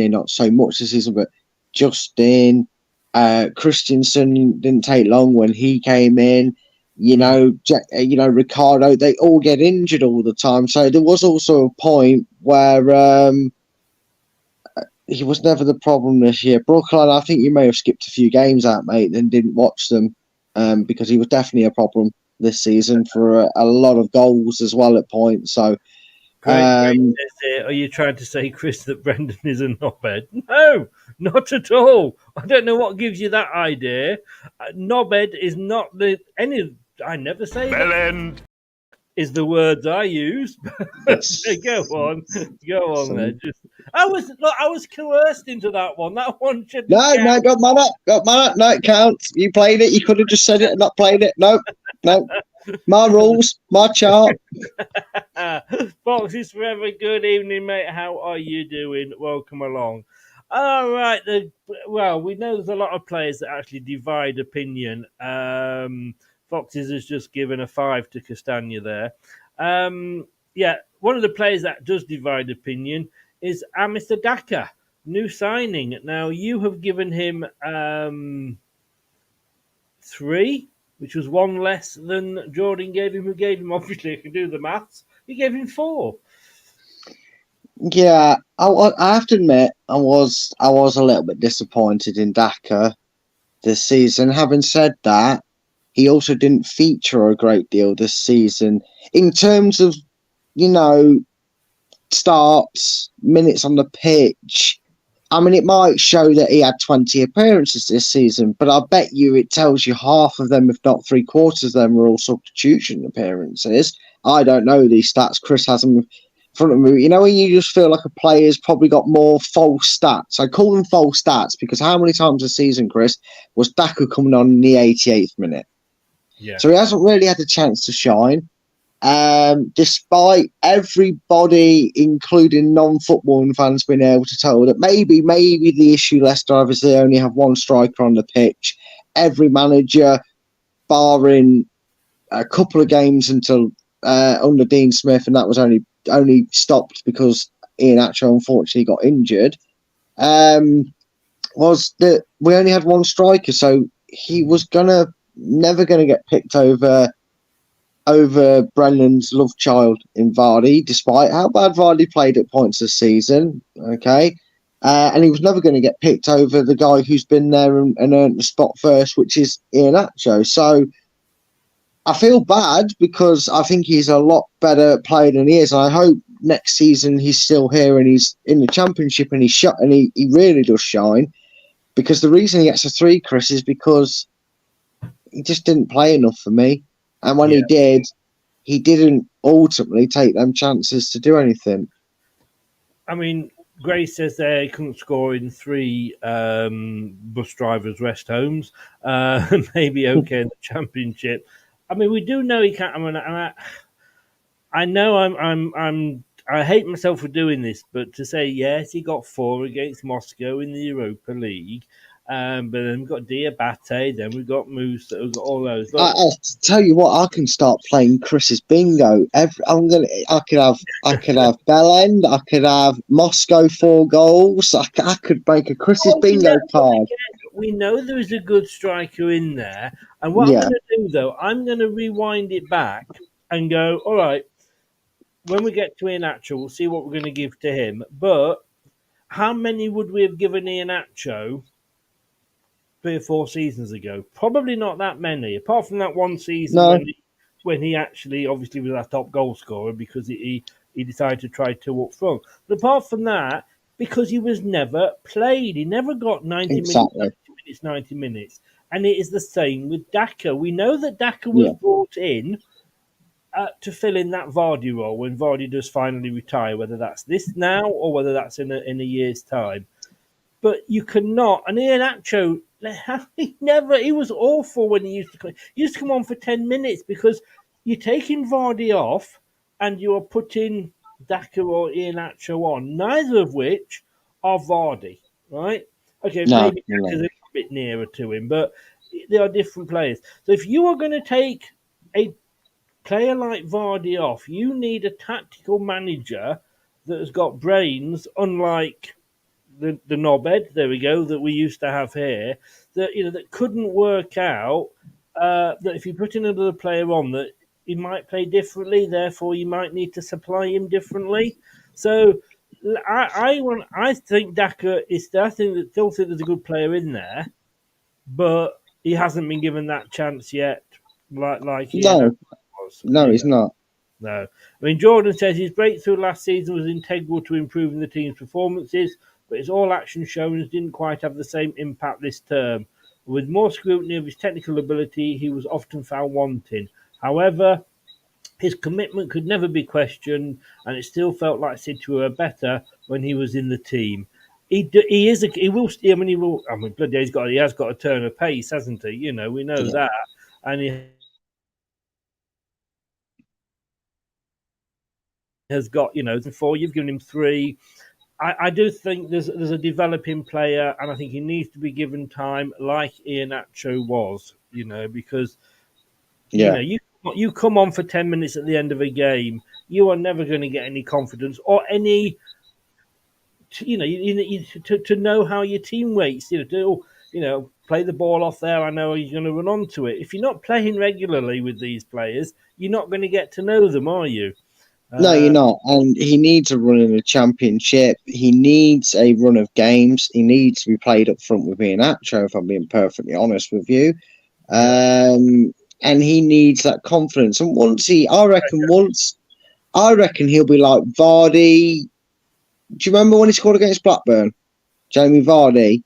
not so much this season, but Justin, Christensen didn't take long when he came in. Ricardo, they all get injured all the time. So there was also a point where he was never the problem this year. Brooklyn, I think you may have skipped a few games out, mate, and didn't watch them because he was definitely a problem this season for a lot of goals as well at points. So,
Great. Are you trying to say, Chris, that Brendan is a knobhead? No, not at all. I don't know what gives you that idea. Knobhead is not I never say that is the words I use. Go on there. I was coerced into that one. That one should
No, got man up. No, it counts. You played it. You could have just said it and not played it. No. My rules, my chart.
Fox is forever. Good evening, mate. How are you doing? Welcome along. All right. We know there's a lot of players that actually divide opinion. Foxes has just given a 5 to Castagna there. One of the players that does divide opinion is Mr. Daka, new signing. Now, you have given him 3. which was one less than Jordan gave him, who gave him, obviously, I can do the maths, he gave him 4.
Yeah, I have to admit, I was a little bit disappointed in Daka this season. Having said that, he also didn't feature a great deal this season in terms of, you know, starts, minutes on the pitch. I mean, it might show that he had 20 appearances this season, but I bet you it tells you half of them, if not 3/4 of them, are all substitution appearances. I don't know these stats. Chris has them in front of me. You know, when you just feel like a player's probably got more false stats. I call them false stats because how many times this season, Chris, was Daka coming on in the 88th minute?
Yeah.
So he hasn't really had a chance to shine. Despite everybody, including non-footballing fans, being able to tell that maybe the issue Leicester have is they only have one striker on the pitch. Every manager, barring a couple of games until under Dean Smith, and that was only stopped because Ian Atcho unfortunately got injured, was that we only had one striker, so he was never gonna get picked over Brendan's love child in Vardy, despite how bad Vardy played at points this season. Okay. And he was never going to get picked over the guy who's been there and earned the spot first, which is Ian Atcho. So I feel bad because I think he's a lot better player than he is. And I hope next season he's still here and he's in the Championship and he really does shine. Because the reason he gets a 3, Chris, is because he just didn't play enough for me. And when he did, he didn't ultimately take them chances to do anything.
I mean, Gray says there he couldn't score in 3 bus drivers' rest homes. Maybe okay in the Championship. I mean, we do know he can't. I mean, I know I hate myself for doing this, but to say yes, he got 4 against Moscow in the Europa League. But then we've got Diabate, then we've got Moose, we've got all those.
I'll tell you what, I can start playing Chris's bingo. I could have Bellend, I could have Moscow 4 goals. I could make a Chris's bingo card.
We know there is a good striker in there, and what I'm going to do though, I'm going to rewind it back and go, all right, when we get to Iheanacho, we'll see what we're going to give to him. But how many would we have given Iheanacho 3 or 4 seasons ago? Probably not that many, apart from that one season when he actually obviously was our top goal scorer because he decided to try 2 up front. But apart from that, because he was never played, he never got 90 minutes. And it is the same with Daka. We know that Daka was brought in to fill in that Vardy role when Vardy does finally retire, whether that's this now or whether that's in a year's time. But you cannot, and Iheanacho, he was awful when he used to come. He used to come on for 10 minutes because you're taking Vardy off and you are putting Daka or Iheanacho on, neither of which are Vardy, right? Okay, maybe Daka's a little bit nearer to him, but they are different players. So if you are going to take a player like Vardy off, you need a tactical manager that has got brains, unlike the knobhead, there we go, that we used to have here, that couldn't work out that if you put another player on, that he might play differently, therefore you might need to supply him differently. So I think Daka is. I still think there's a good player in there, but he hasn't been given that chance yet. Like he was.
No, he's not.
No, I mean Jordan says his breakthrough last season was integral to improving the team's performances, but his all-action showings didn't quite have the same impact this term. With more scrutiny of his technical ability, he was often found wanting. However, his commitment could never be questioned, and it still felt like City were better when he was in the team. He has got a turn of pace, hasn't he? We know that, and he has got, before you've given him 3. I do think there's a developing player, and I think he needs to be given time, like Iheanacho was, because you come on for 10 minutes at the end of a game, you are never going to get any confidence or any, to know how your team weights. play the ball off there. I know he's going to run onto it. If you're not playing regularly with these players, you're not going to get to know them, are you?
No, you're not. And he needs a run in the Championship. He needs a run of games. He needs to be played up front with Iheanacho, if I'm being perfectly honest with you. And he needs that confidence. And I reckon he'll be like Vardy. Do you remember when he scored against Blackburn? Jamie Vardy.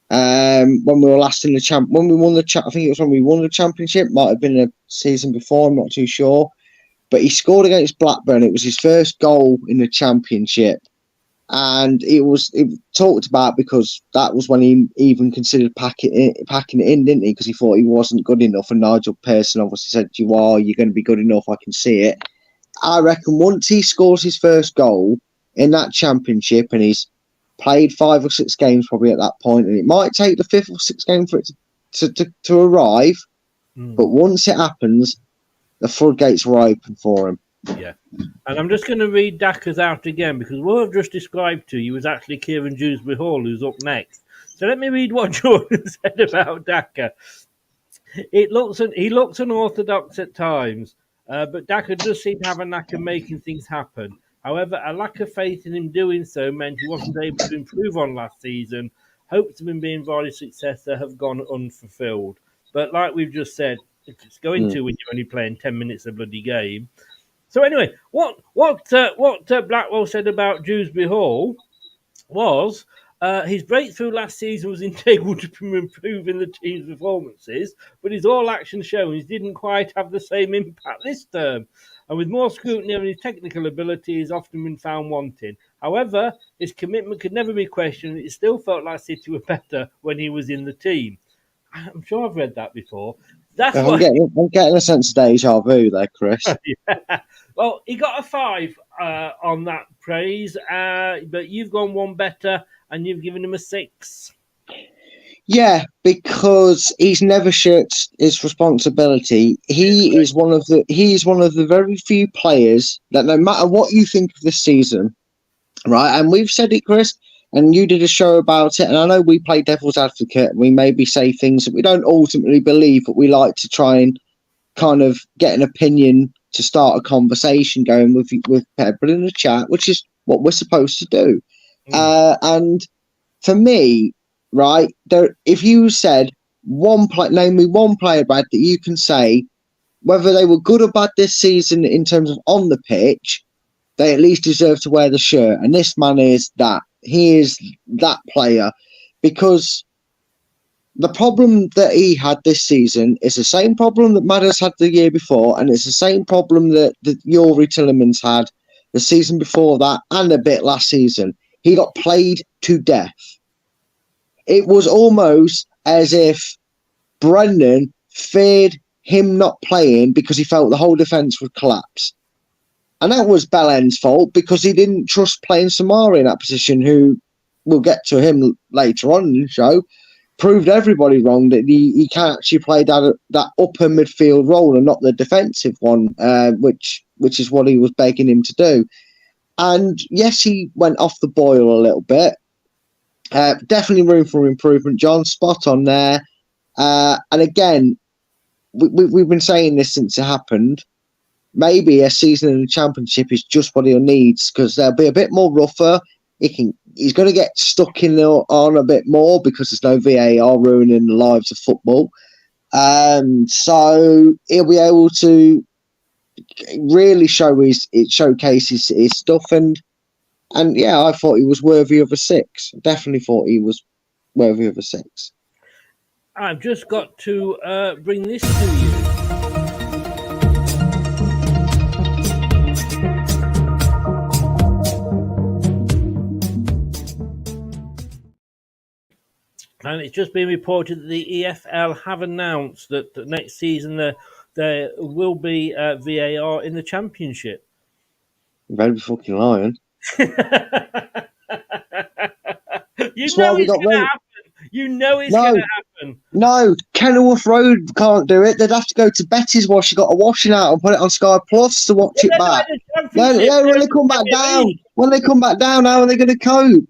When we were last in the when we won the I think it was when we won the Championship. Might have been a season before. I'm not too sure. But he scored against Blackburn. It was his first goal in the Championship. And it talked about because that was when he even considered packing it in, didn't he? Because he thought he wasn't good enough. And Nigel Pearson obviously said, you're going to be good enough. I can see it. I reckon once he scores his first goal in that Championship, and he's played 5 or 6 games probably at that point, and it might take the 5th or 6th game for it to arrive. But once it happens, the floodgates were open for him.
Yeah. And I'm just going to read Daka's out again, because what I've just described to you was actually Kieran Dewsbury Hall, who's up next. So let me read what Jordan said about Daka. He looks unorthodox at times, but Daka does seem to have a knack of making things happen. However, a lack of faith in him doing so meant he wasn't able to improve on last season. Hopes of him being Vardy's successor have gone unfulfilled. But like we've just said, it's going to when you're only playing 10 minutes a bloody game. So anyway, what Blackwell said about Dewsbury Hall was his breakthrough last season was integral to improving the team's performances, but his all-action showings didn't quite have the same impact this term. And with more scrutiny on his technical ability, he's often been found wanting. However, his commitment could never be questioned. It still felt like City were better when he was in the team. I'm sure I've read that before.
I'm getting a sense of deja vu there, Chris.
Yeah. Well, he got a 5 on that praise, but you've gone one better and you've given him a 6.
Yeah, because he's never shirked his responsibility. He is one of the very few players that, no matter what you think of this season, right? And we've said it, Chris, and you did a show about it. And I know we play devil's advocate. We maybe say things that we don't ultimately believe, but we like to try and kind of get an opinion to start a conversation going with people in the chat, which is what we're supposed to do. And for me, right, if you said name me one player, Brad, that you can say whether they were good or bad this season in terms of on the pitch, they at least deserve to wear the shirt. And this man is that. He is that player, because the problem that he had this season is the same problem that Madders had the year before, and it's the same problem that Yuri Tillemans had the season before that and a bit last season. He got played to death. It was almost as if Brendan feared him not playing because he felt the whole defence would collapse. And that was Bellen's fault, because he didn't trust playing Samari in that position, who, we'll get to him later on in the show, proved everybody wrong that he can't actually play that upper midfield role and not the defensive one, which is what he was begging him to do. And yes, he went off the boil a little bit. Definitely room for improvement, John. Spot on there. And again, we've been saying this since it happened. Maybe a season in the Championship is just what he'll need, because they'll be a bit more rougher. He's going to get stuck in on a bit more because there's no VAR ruining the lives of football. So he'll be able to really showcase his stuff. And yeah, I thought he was worthy of a 6. Definitely thought he was worthy of a 6.
I've just got to bring this to you. And it's just been reported that the EFL have announced that next season there will be VAR in the Championship.
You better be fucking lying.
You know it's going to happen. You know it's going to happen.
No, Kenilworth Road can't do it. They'd have to go to Betty's Wash. You got to wash it out and put it on Sky Plus to watch it back. When they come back down, how are they going to cope?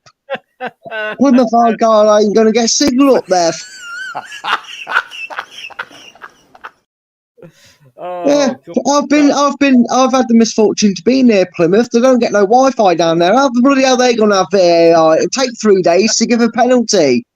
Plymouth Argyle ain't going to get signal up there. Yeah, I've had the misfortune to be near Plymouth. They don't get no Wi-Fi down there. How the bloody hell they going to have VAR? It'll take 3 days to give a penalty.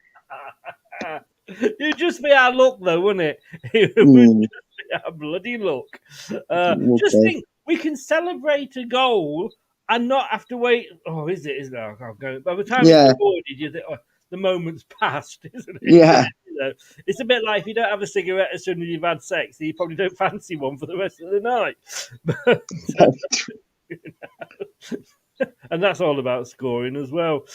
It'd just be our luck, though, wouldn't it? It would
Mm,
just be our bloody luck. Just
okay.
think, we can celebrate a goal and not have to wait. Oh, is it? Is it? Oh, I'm going. By the time
Yeah.
it's recorded, you think, oh, the moment's passed, isn't it?
Yeah.
You know, it's a bit like if you don't have a cigarette as soon as you've had sex, you probably don't fancy one for the rest of the night. And that's all about scoring as well.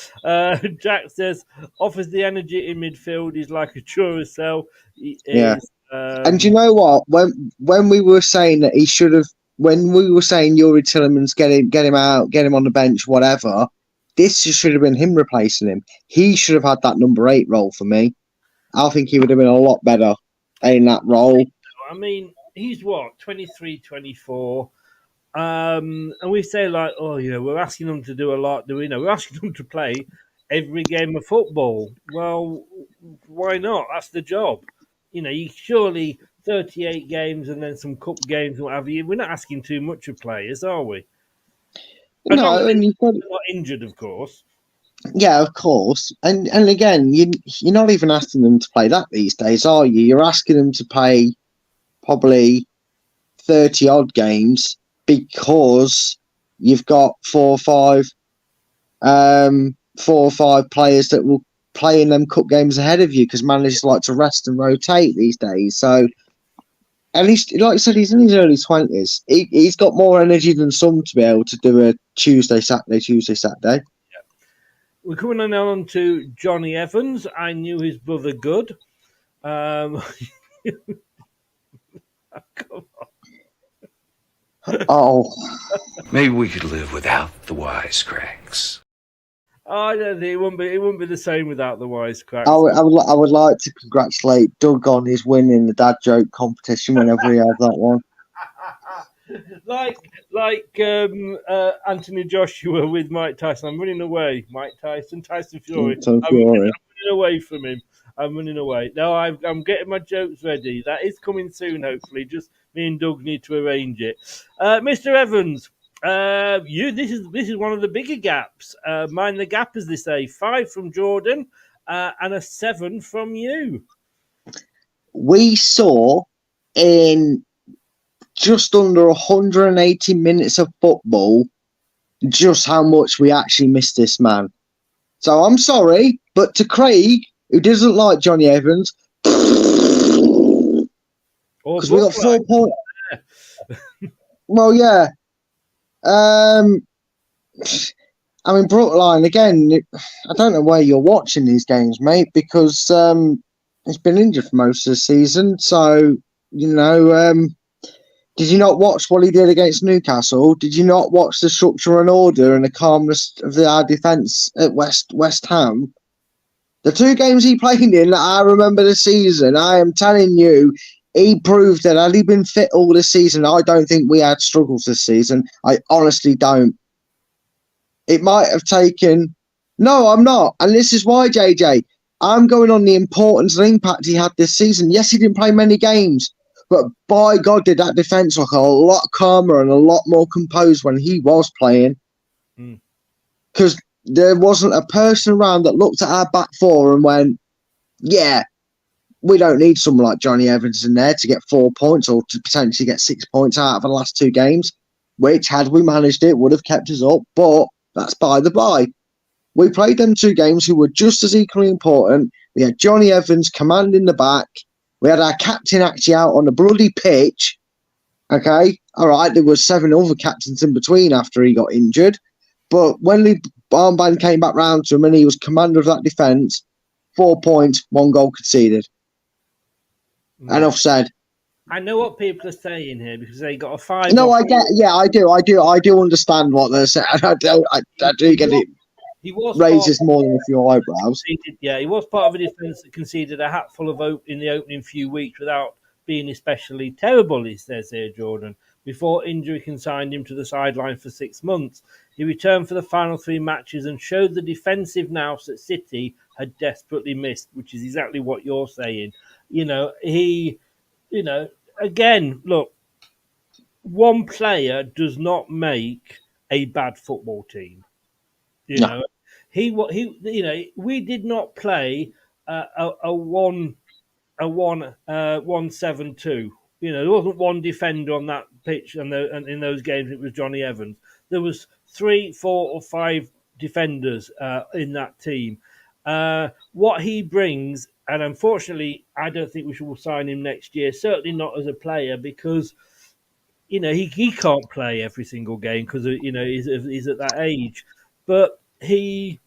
Jack says, offers the energy in midfield. He's like a Duracell. He
Yeah.
is,
And you know what? When we were saying that he should have, when we were saying Yuri Tillemans, get him out, get him on the bench, whatever, this should have been him replacing him. He should have had that number 8 role for me. I think he would have been a lot better in that role.
I mean, he's what, 23, 24. And we say, like, oh, you know, we're asking them to do a lot. Do we know? We're asking them to play every game of football. Well, why not? That's the job. You know, you surely 38 games and then some cup games and what have you. We're not asking too much of players, are we? As long as
No, and you've got,
they're not injured, of course.
yeah, of course. And again, you're not even asking them to play that these days, are you? You're asking them to play probably 30 odd games because you've got 4 or 5 players that will play in them cup games ahead of you because managers like to rest and rotate these days. So at least, like I said, he's in his early 20s. He's got more energy than some to be able to do a Tuesday, Saturday.
We're coming on to Johnny Evans. I knew his brother good. Come on.
Oh,
Maybe we could live without the wisecracks.
I don't think it wouldn't be the same without the wisecracks.
I would like to congratulate Doug on his win in the dad joke competition whenever he has that one.
like Anthony Joshua with Mike Tyson. I'm running away. Tyson Fury.
Tyson
I'm
Fury.
running away from him. I'm running away. No, I'm getting my jokes ready. That is coming soon, hopefully. Just me and Doug need to arrange it. Mr. Evans, this is one of the bigger gaps. Mind the gap, as they say. 5 from Jordan and a 7 from you.
We saw in just under 180 minutes of football just how much we actually missed this man. So I'm sorry, but to Craig, who doesn't like Johnny Evans, because we got 4 points. Well, yeah. I mean, Brookline, again, I don't know where you're watching these games, mate, because he's been injured for most of the season. So, you know, did you not watch what he did against Newcastle? Did you not watch the structure and order and the calmness of our defence at West Ham? The 2 games he played in that I remember the season, I am telling you, he proved that had he been fit all this season, I don't think we had struggles this season. I honestly don't. It might have taken... No, I'm not. And this is why, JJ. I'm going on the importance and impact he had this season. Yes, he didn't play many games, but by God, did that defence look a lot calmer and a lot more composed when he was playing. Because there wasn't a person around that looked at our back 4 and went, yeah, we don't need someone like Johnny Evans in there to get 4 points or to potentially get 6 points out of the last 2 games, which, had we managed it, would have kept us up. But that's by the by. We played them 2 games who were just as equally important. We had Johnny Evans commanding the back. We had our captain actually out on the bloody pitch. Okay, all right, there were 7 other captains in between after he got injured. But when the armband came back round to him and he was commander of that defence, 4 points, 1 goal conceded. Enough said.
I know what people are saying here because they got a 5.
No, I get. Yeah, I do understand what they're saying. I do get it.
He was
raises more than a few eyebrows.
He was part of a defence that conceded a hatful of vote in the opening few weeks without being especially terrible, he says here, Jordan, before injury consigned him to the sideline for 6 months. He returned for the final 3 matches and showed the defensive nous that City had desperately missed, which is exactly what you're saying. Again, look, one player does not make a bad football team.
No.
We did not play a 1-7-2. There wasn't one defender on that pitch, and in those games it was Johnny Evans. There was 3, 4, or 5 defenders in that team. What he brings, and unfortunately, I don't think we should sign him next year. Certainly not as a player, because he can't play every single game because he's at that age. But he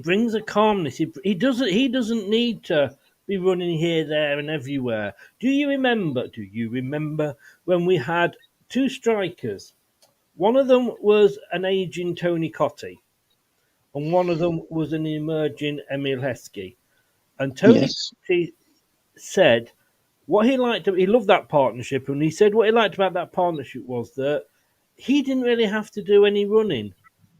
brings a calmness. He doesn't need to be running here, there, and everywhere. Do you remember when we had 2 strikers? One of them was an aging Tony Cottee, and one of them was an emerging Emil Heskey. And Tony
Yes.
Cottee said what he liked. He loved that partnership, and he said what he liked about that partnership was that he didn't really have to do any running.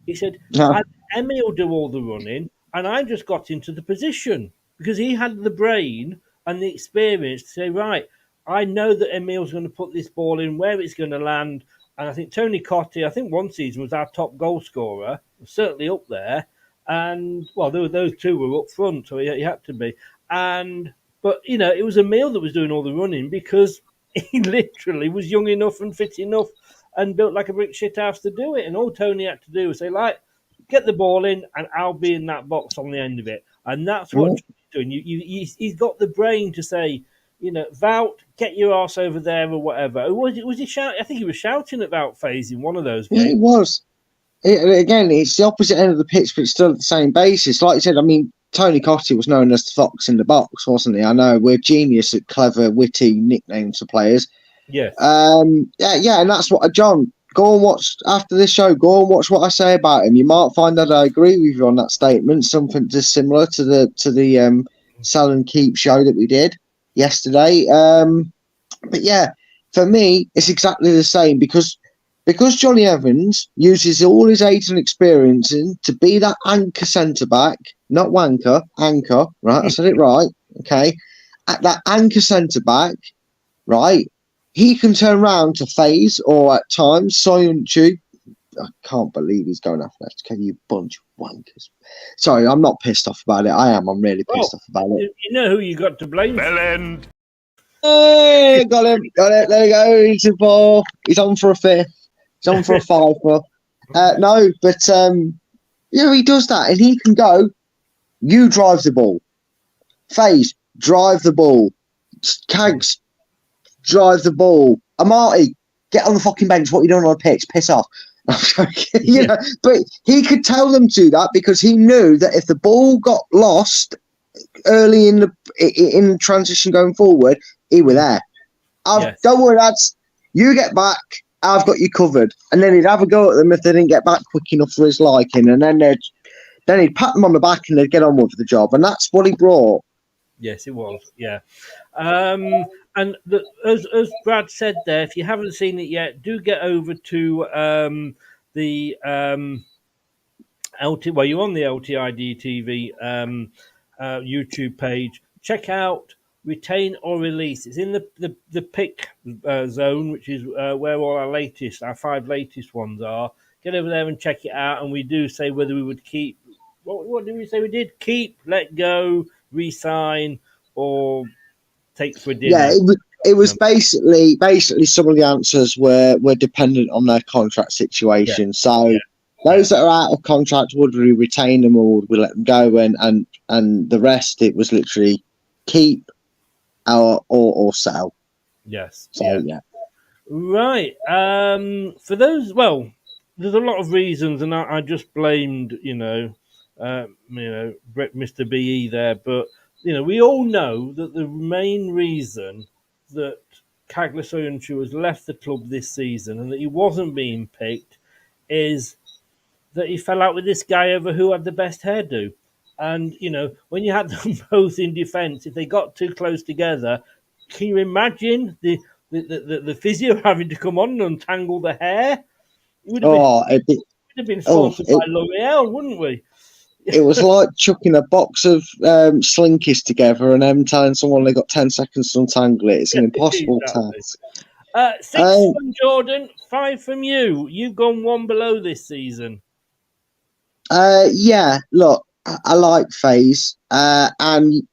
He said,
No.
Emil do all the running, and I just got into the position because he had the brain and the experience to say, right, I know that Emil's going to put this ball in where it's going to land. And I think Tony Cottee, I think one season was our top goal scorer, certainly up there. And, well, those 2 were up front, so he had to be. But it was Emil that was doing all the running because he literally was young enough and fit enough and built like a brick shit house to do it. And all Tony had to do was say, get the ball in and I'll be in that box on the end of it. And that's what he's doing. He's got the brain to say, Wout, get your arse over there or whatever. Was he shouting? I think he was shouting at Wout phase in one of those games.
Yeah, it was. Again, it's the opposite end of the pitch, but it's still at the same basis. Like you said, I mean, Tony Cottee was known as the fox in the box, wasn't he? I know we're genius at clever, witty nicknames for players.
Yes.
And that's what John. Go and watch after this show. Go and watch what I say about him. You might find that I agree with you on that statement. Something just similar to the sell and keep show that we did yesterday. But yeah, for me, it's exactly the same because Johnny Evans uses all his age and experience to be that anchor centre back, not wanker, anchor. Right, I said it right. Okay, at that anchor centre back, right. He can turn around to phase or at times Soyuncu. I can't believe he's going after that. Okay, you bunch of wankers. Sorry, I'm not pissed off about it. I am. I'm really pissed off about it.
You know who you got to blame?
Bellend.
Hey, got him. There you go. He's a 4. He's on for a 5th. He's on for a 5. No, but he does that, and he can go. You drive the ball. Phase, drive the ball. Cags, drive the ball. Amati, get on the fucking bench. What are you doing on the pitch? Piss off. Know, but he could tell them to do that because he knew that if the ball got lost early in the transition going forward, he were there. Don't worry, lads. You get back. I've got you covered. And then he'd have a go at them if they didn't get back quick enough for his liking. And then he'd pat them on the back and they'd get on with the job. And that's what he brought. Yes,
it was. Yeah. And as Brad said there, if you haven't seen it yet, do get over to the LT. Well, you're on the LTID TV YouTube page. Check out Retain or Release. It's in the pick zone, which is where all our 5 latest ones are. Get over there and check it out. And we do say whether we would keep. What did we say we did? Keep, let go, re-sign, or take for dinner.
Yeah, it was basically some of the answers were dependent on their contract situation. Yeah. So those that are out of contract, would we retain them or would we let them go? And the rest, it was literally keep or sell.
Yes.
So yeah.
Right. For those, well, there's a lot of reasons, and I just blamed Mr. BE there, but we all know that the main reason that Kagler Soyuncu has left the club this season and that he wasn't being picked is that he fell out with this guy over who had the best hairdo. And, when you had them both in defence, if they got too close together, can you imagine the physio having to come on and untangle the hair? It would have been sponsored by L'Oreal, wouldn't we?
It was like chucking a box of slinkies together and then telling someone they got 10 seconds to untangle it. It's an impossible
Exactly.
task.
6 from Jordan, 5 from you. You've gone one below this season.
Yeah, look, I like FaZe. And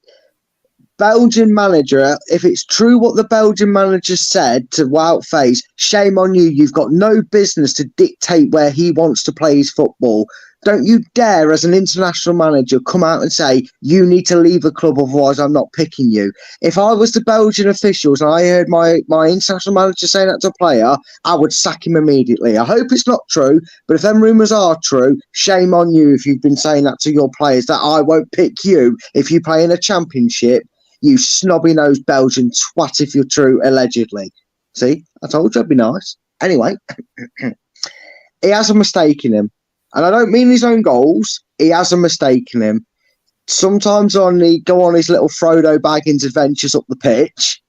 Belgian manager, if it's true what the Belgian manager said to Wout FaZe, shame on you. You've got no business to dictate where he wants to play his football. Don't you dare, as an international manager, come out and say, you need to leave the club, otherwise I'm not picking you. If I was the Belgian officials and I heard my international manager saying that to a player, I would sack him immediately. I hope it's not true, but if them rumours are true, shame on you if you've been saying that to your players, that I won't pick you if you play in a championship. You snobby-nosed Belgian twat if you're true, allegedly. See, I told you I'd be nice. Anyway, he has a mistake in him. And I don't mean his own goals. He has a mistake in him. Sometimes he'd go on his little Frodo Baggins adventures up the pitch.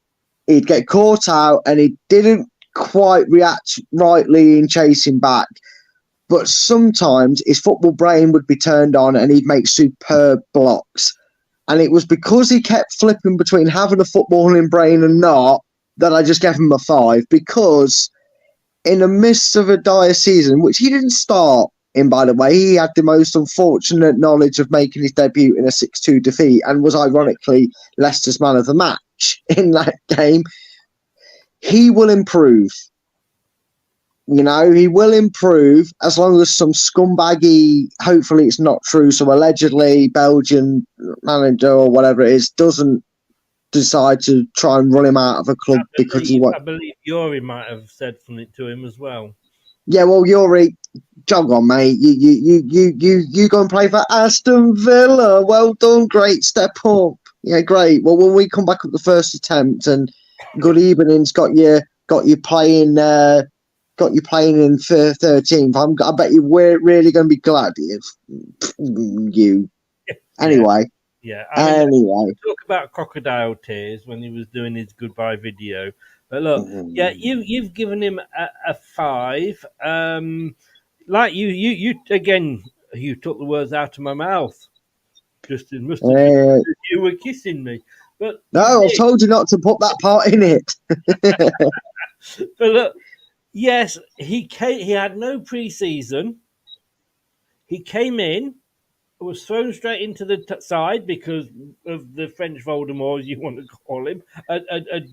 He'd get caught out and he didn't quite react rightly in chasing back. But sometimes his football brain would be turned on and he'd make superb blocks. And it was because he kept flipping between having a footballing brain and not that I just gave him a 5. Because in the midst of a dire season, which he didn't start in, by the way, he had the most unfortunate knowledge of making his debut in a 6-2 defeat and was ironically Leicester's man of the match in that game. He will improve. You know, he will improve as long as some scumbaggy, hopefully it's not true, so allegedly Belgian manager or whatever it is, doesn't decide to try and run him out of a club because he won't.
I believe Yuri might have said something to him as well.
Yeah, well, Yuri, jog on, mate. You go and play for Aston Villa. Well done, great step up. Yeah, great. Well, when we come back at the first attempt and good evening's got you playing. Got you playing in 13th. I bet we're really going to be glad if you. Anyway.
Yeah.
Anyway.
Talk about crocodile tears when he was doing his goodbye video. But look, yeah, you've given him a 5. Like you again, you took the words out of my mouth. Justin, must have been you were kissing me. But
no, I told you not to put that part in it.
But look. Yes, he had no pre-season. He came in, was thrown straight into the side because of the French Voldemort, as you want to call him, had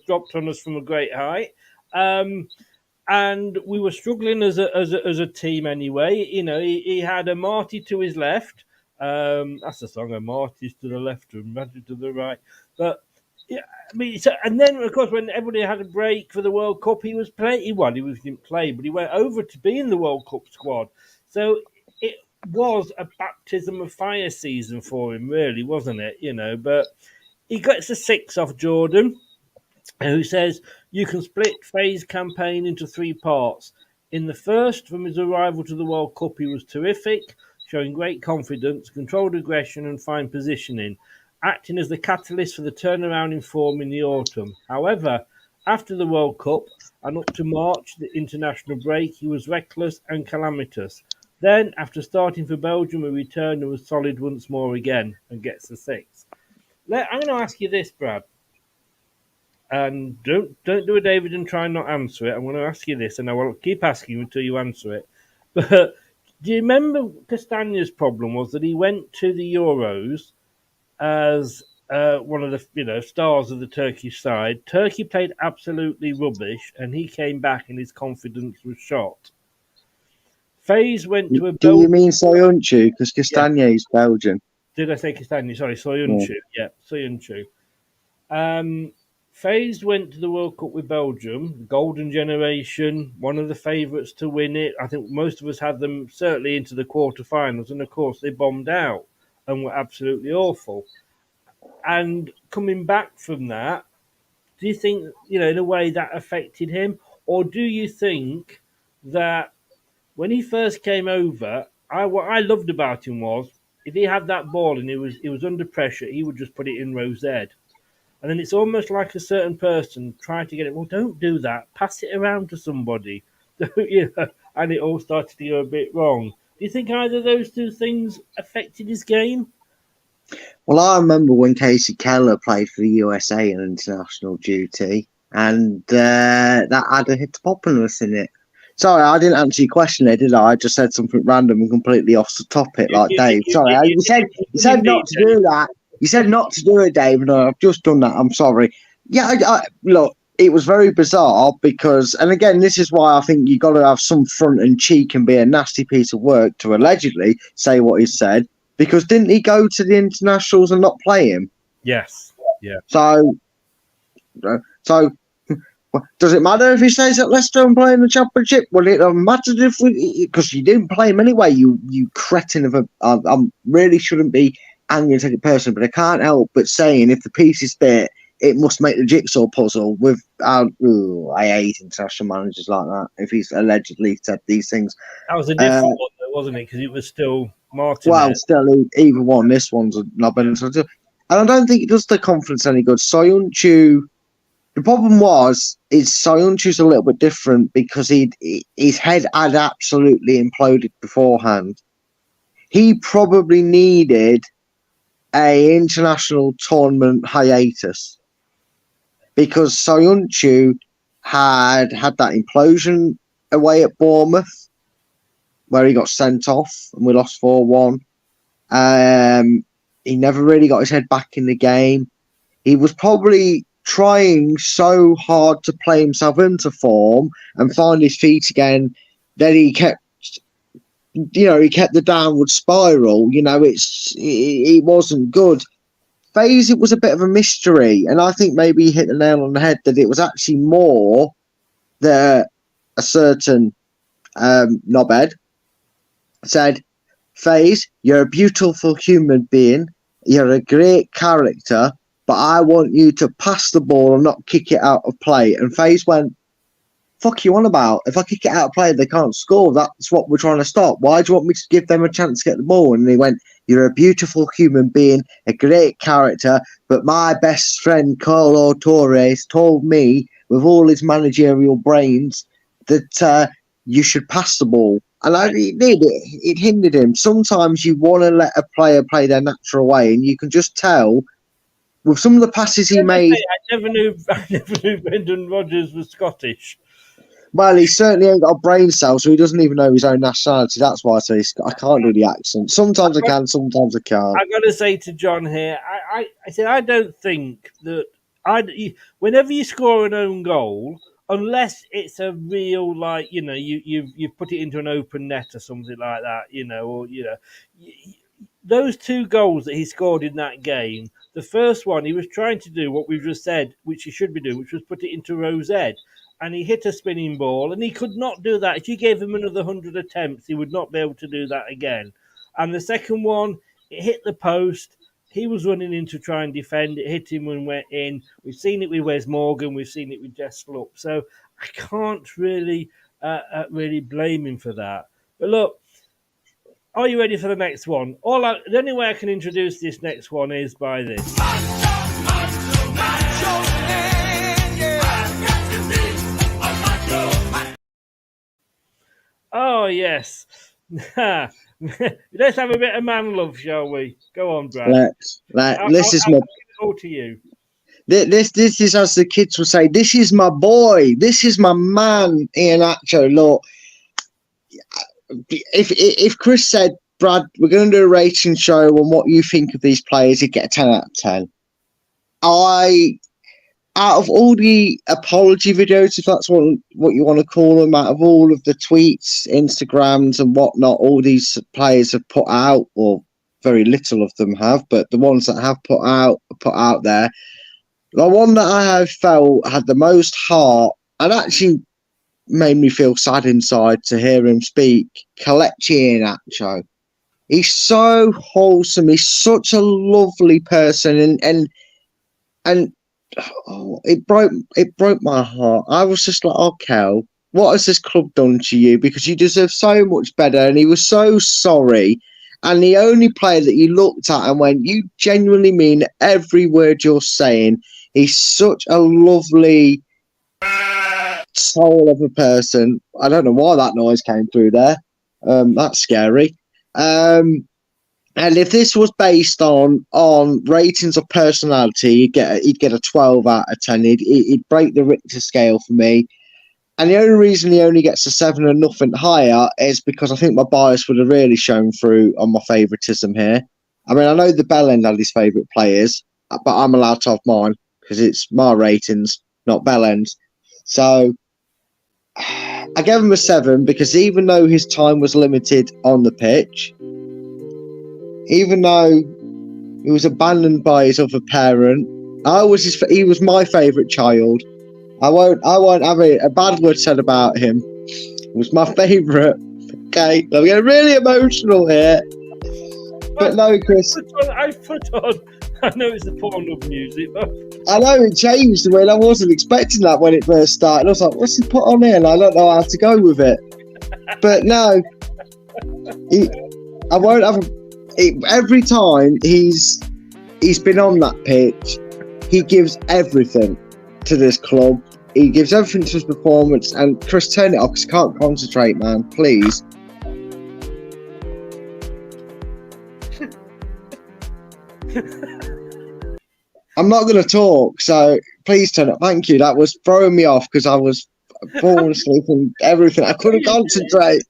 dropped on us from a great height. And we were struggling as a team anyway. You know, he had a Marty to his left. That's the song, a Marty's to the left and Magic to the right. But yeah, I mean, and then of course when everybody had a break for the World Cup, he was playing. He didn't play, but he went over to be in the World Cup squad. So it was a baptism of fire season for him, really, wasn't it? You know, but he gets a 6 off Jordan, who says you can split FaZe campaign into 3 parts. In the first, from his arrival to the World Cup, he was terrific, showing great confidence, controlled aggression, and fine positioning, acting as the catalyst for the turnaround in form in the autumn. However, after the World Cup and up to March, the international break, he was reckless and calamitous. Then, after starting for Belgium, he returned and was solid once more again and gets a 6. I'm going to ask you this, Brad, and don't do a David and try and not answer it. I'm going to ask you this, and I will keep asking you until you answer it. But do you remember Castagne's problem was that he went to the Euros as one of the stars of the Turkish side. Turkey played absolutely rubbish, and he came back and his confidence was shot. FaZe went to a.
Do you mean Soyuncu? Because Castagne is Belgian.
Did I say Castagne? Sorry, Soyuncu. Yeah, Soyuncu. FaZe went to the World Cup with Belgium, the golden generation, one of the favourites to win it. I think most of us had them certainly into the quarterfinals, and of course they bombed out and were absolutely awful. And coming back from that, do you think, in a way that affected him? Or do you think that when he first came over, what I loved about him was if he had that ball and he was under pressure, he would just put it in row Z. And then it's almost like a certain person trying to get it. Well, don't do that. Pass it around to somebody. And it all started to go a bit wrong. Do you think either of those two things affected his game?
Well, I remember when Casey Keller played for the USA in international duty, and that had a hippopotamus in it. Sorry, I didn't answer your question there, did I? I just said something random and completely off the topic, like Dave. Sorry, you said not to do that. You said not to do it, Dave, and I've just done that. I'm sorry. Yeah, look, it was very bizarre because, and again, this is why I think you got to have some front and cheek and be a nasty piece of work to allegedly say what he said. Because didn't he go to the internationals and not play him?
Yes. Yeah.
So does it matter if he stays at Leicester and playing the Championship? Well, it doesn't matter if because you didn't play him anyway. You cretin of a. I really shouldn't be angry and take it personally, but I can't help but saying if the piece is there, it must make the jigsaw puzzle. With I hate international managers like that. If he's allegedly said these things,
that was a different one, though, wasn't it? Because it was still Martin.
Well, still either one. This one's not been. And I don't think it does the confidence any good. Soyuncu. The problem is Soyuncu's a little bit different because his head had absolutely imploded beforehand. He probably needed a international tournament hiatus because Soyuncu had that implosion away at Bournemouth where he got sent off and we lost 4-1. He never really got his head back in the game. He was probably trying so hard to play himself into form and find his feet again that he kept the downward spiral. It wasn't good. Faze, it was a bit of a mystery, and I think maybe he hit the nail on the head that it was actually more that a certain knobhead said, Faze, you're a beautiful human being, you're a great character, but I want you to pass the ball and not kick it out of play. And Faze went, fuck you on about? If I kick it out of play, they can't score. That's what we're trying to stop. Why do you want me to give them a chance to get the ball? And he went, you're a beautiful human being, a great character, but my best friend, Carlo Torres, told me, with all his managerial brains, that you should pass the ball. And it hindered him. Sometimes you want to let a player play their natural way, and you can just tell with some of the passes he made.
I never knew Brendan Rodgers was Scottish.
Well, he certainly ain't got a brain cell, so he doesn't even know his own nationality. That's why I say I can't do the accent. Sometimes I can, sometimes I can't.
I've got to say to John here, I said I don't think that whenever you score an own goal, unless it's a real you put it into an open net or something like that, those two goals that he scored in that game. The first one, he was trying to do what we've just said, which he should be doing, which was put it into Rose Ed. And he hit a spinning ball, and he could not do that. If you gave him another 100 attempts, he would not be able to do that again. And the second one, it hit the post. He was running in to try and defend. It hit him and went in. We've seen it with Wes Morgan. We've seen it with Jess Flupp. So I can't really blame him for that. But look, are you ready for the next one? The only way I can introduce this next one is by this. Oh, yes. Let's have a bit of man love, shall we? Go on, Brad.
This is my...
I'll to you.
This is, as the kids would say, this is my boy. This is my man, Ian Acho. Look, if Chris said, Brad, we're going to do a rating show on what you think of these players, he'd get a 10 out of 10. Out of all the apology videos, if that's what you want to call them, out of all of the tweets, Instagrams and whatnot, all these players have put out, or very little of them have, but the ones that have put out there, the one that I have felt had the most heart and actually made me feel sad inside to hear him speak, Kelechi Iheanacho. He's so wholesome. He's such a lovely person, and it broke my heart. I was just like, oh, Kel, what has this club done to you? Because you deserve so much better. And he was so sorry. And the only player that you looked at and went, you genuinely mean every word you're saying. He's such a lovely soul of a person. I don't know why that noise came through there. That's scary. And if this was based on ratings of personality, he'd get a 12 out of 10. He'd break the Richter scale for me. And the only reason he only gets a 7 and nothing higher is because I think my bias would have really shown through on my favouritism here. I mean, I know the Bellend had his favourite players, but I'm allowed to have mine because it's my ratings, not Bellend's. So I gave him a 7 because even though his time was limited on the pitch, even though he was abandoned by his other parent, he was my favourite child. I won't have a bad word said about him. He was my favourite. Okay, I'm getting really emotional here. But no, Chris.
I know it's the porn of music, but
I know it changed. I mean, I wasn't expecting that when it first started. I was like, what's he put on here? And I don't know how to go with it. But no, I won't have. Every time he's been on that pitch, he gives everything to this club. He gives everything to his performance. And Chris, turn it off because I can't concentrate, man. Please. I'm not going to talk, so please turn it. Thank you. That was throwing me off because I was falling asleep and everything. I couldn't concentrate.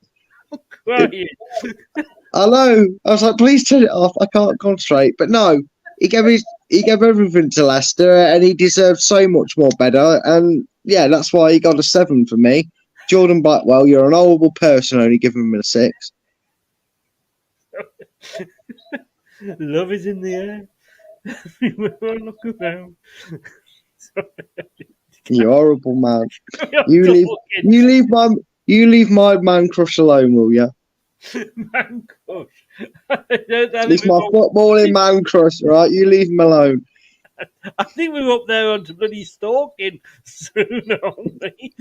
I know. I was like, please turn it off. I can't concentrate. But no, he gave everything to Leicester, and he deserved so much more better. And yeah, that's why he got a 7 for me. Jordan Blackwell, you're an horrible person. Only giving him a 6.
Love is in the air. Everywhere I look around.
You horrible man. You leave my man crush alone, will you?
Man crush.
He's my footballing man crush, right? You leave him alone.
I think we're up there onto bloody stalking soon, aren't we?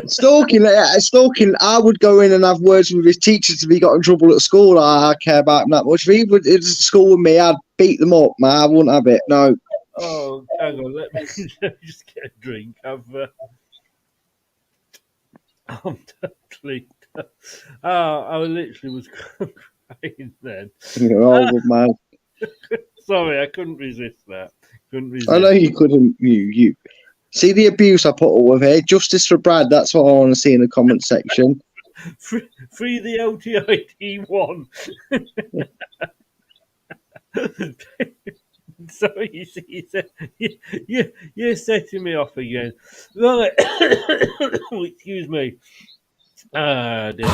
Stalking. I would go in and have words with his teachers if he got in trouble at school. I care about him that much. If he was at school with me, I'd beat them up, man. I wouldn't have it. No.
Oh, hang on. Let me just get a drink. I'm totally. I literally was crying then.
You're horrible, man.
Sorry, I couldn't resist that.
I know you couldn't. You see the abuse I put up with here. Justice for Brad. That's what I want to see in the comment section.
Free the LTID one. Sorry, you're setting me off again. Right. Excuse me. Ah, dear.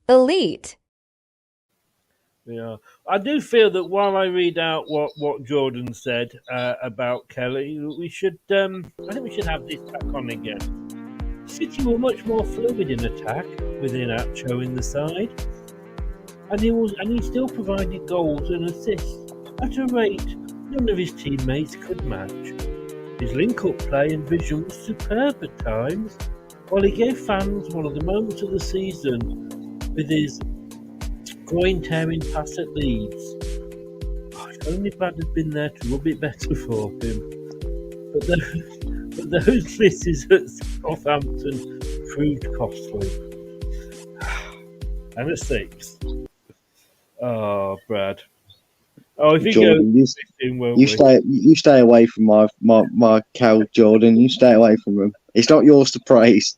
Elite.
Yeah, I do feel that while I read out what Jordan said about Kelly, we should. I think we should have this back on again. City were much more fluid in attack with Iheanacho in the side, and he still provided goals and assists at a rate none of his teammates could match. His link-up play and vision was superb at times, while he gave fans one of the moments of the season with his groin-tearing pass at Leeds. Oh, if only Brad had been there to rub it better for him. But those misses at Southampton proved costly. And a 6. Oh, Brad. Oh, if he
Jordan,
goes,
you stay away from my cow, Jordan. You stay away from him. It's not yours to praise.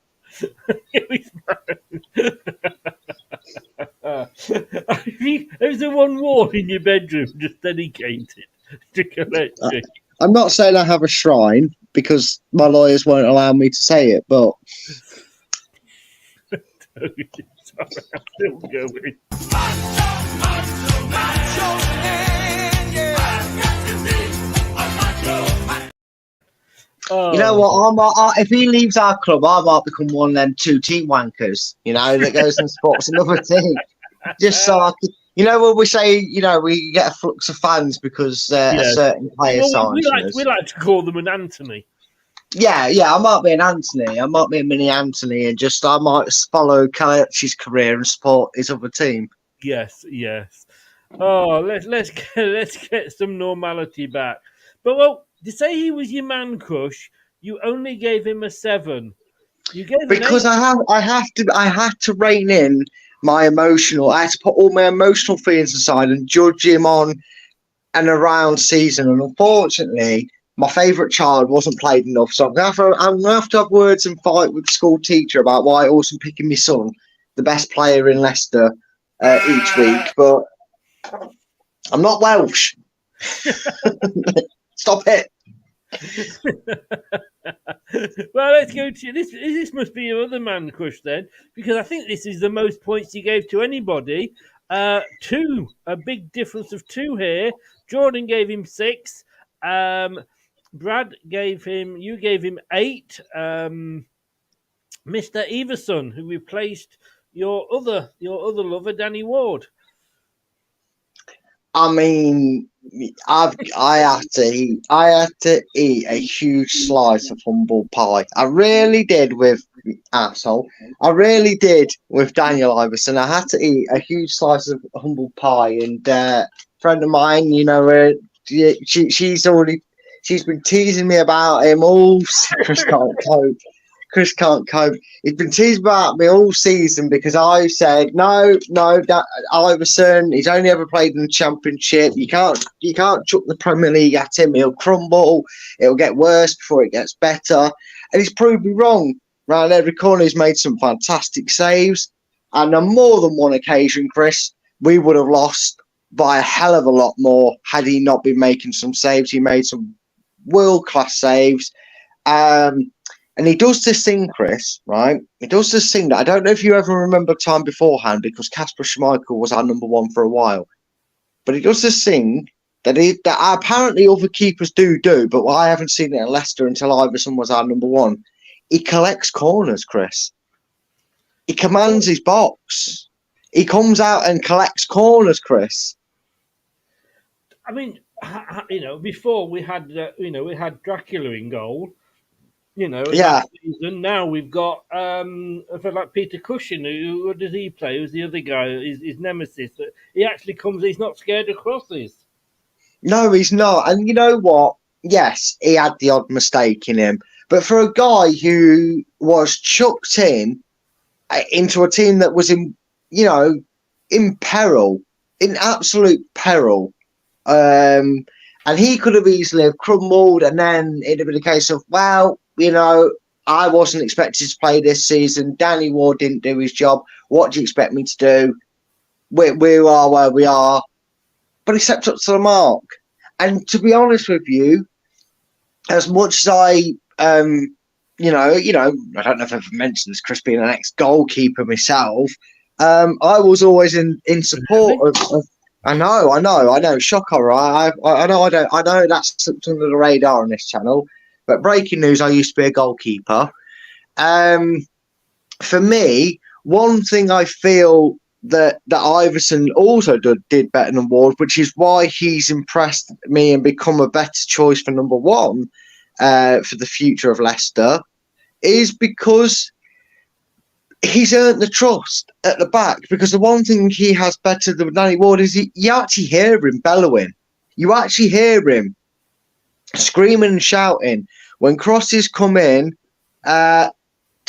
There's the one wall in your bedroom just dedicated to collect it.
I'm not saying I have a shrine because my lawyers won't allow me to say it, but
Sorry, I'm still going.
you know what? If he leaves our club, I might become one of them 2 team wankers. You know, that goes and spots another team. Just so I could, when we say, we get a flux of fans because a certain player signs.
We like to call them an Anthony.
Yeah, I might be an Anthony. I might be a mini Anthony, and I might follow Kelechi's career and support his other team.
Yes. Oh, let's get some normality back. But to say he was your man crush, you only gave him a 7. You gave
because I had to rein in my emotional. I had to put all my emotional feelings aside and judge him on an around season. And unfortunately, my favourite child wasn't played enough. So I'm gonna have to have words and fight with the school teacher about why I wasn't picking my son, the best player in Leicester, each week. But I'm not Welsh. Stop it.
Well, let's go to this. This must be your other man crush then, because I think this is the most points you gave to anybody. 2, a big difference of 2 here. Jordan gave him 6. Brad you gave him 8. Mr. Everson, who replaced your other lover, Danny Ward.
I mean, I had to eat a huge slice of humble pie. I really did with asshole. I really did with Daniel Iverson. I had to eat a huge slice of humble pie, and a friend of mine, she's been teasing me about him all. Chris can't cope. Chris can't cope. He's been teasing about me all season because I said no, Iverson. He's only ever played in the Championship. You can't chuck the Premier League at him. He'll crumble. It'll get worse before it gets better. And he's proved me wrong. Round every corner, he's made some fantastic saves. And on more than one occasion, Chris, we would have lost by a hell of a lot more had he not been making some saves. He made some world-class saves. And he does this thing, Chris, right? He does this thing that I don't know if you ever remember time beforehand, because Kasper Schmeichel was our number 1 for a while. But he does this thing that apparently other keepers do, but I haven't seen it at Leicester until Iverson was our number 1. He collects corners, Chris. He commands his box. He comes out and collects corners, Chris.
I mean, before we had Dracula in goal. Season. Now we've got like Peter Cushing. Who does he play? Who's the other guy? His nemesis. He actually comes. He's not scared of crosses.
No, he's not. And you know what? Yes, he had the odd mistake in him. But for a guy who was chucked into a team that was in peril, in absolute peril, and he could have easily have crumbled, and then it'd have been a case of, well, I wasn't expected to play this season. Danny Ward didn't do his job. What do you expect me to do? We are where we are. But he stepped up to the mark. And to be honest with you, as much as I don't know if I've ever mentioned this, Chris, being an ex-goalkeeper myself, I was always in support of I know, shock horror. I know that's slipped under the radar on this channel. But breaking news, I used to be a goalkeeper. For me, one thing I feel that Iverson also did better than Ward, which is why he's impressed me and become a better choice for number 1 for the future of Leicester, is because he's earned the trust at the back. Because the one thing he has better than Danny Ward is you actually hear him bellowing. You actually hear him screaming and shouting when crosses come in. To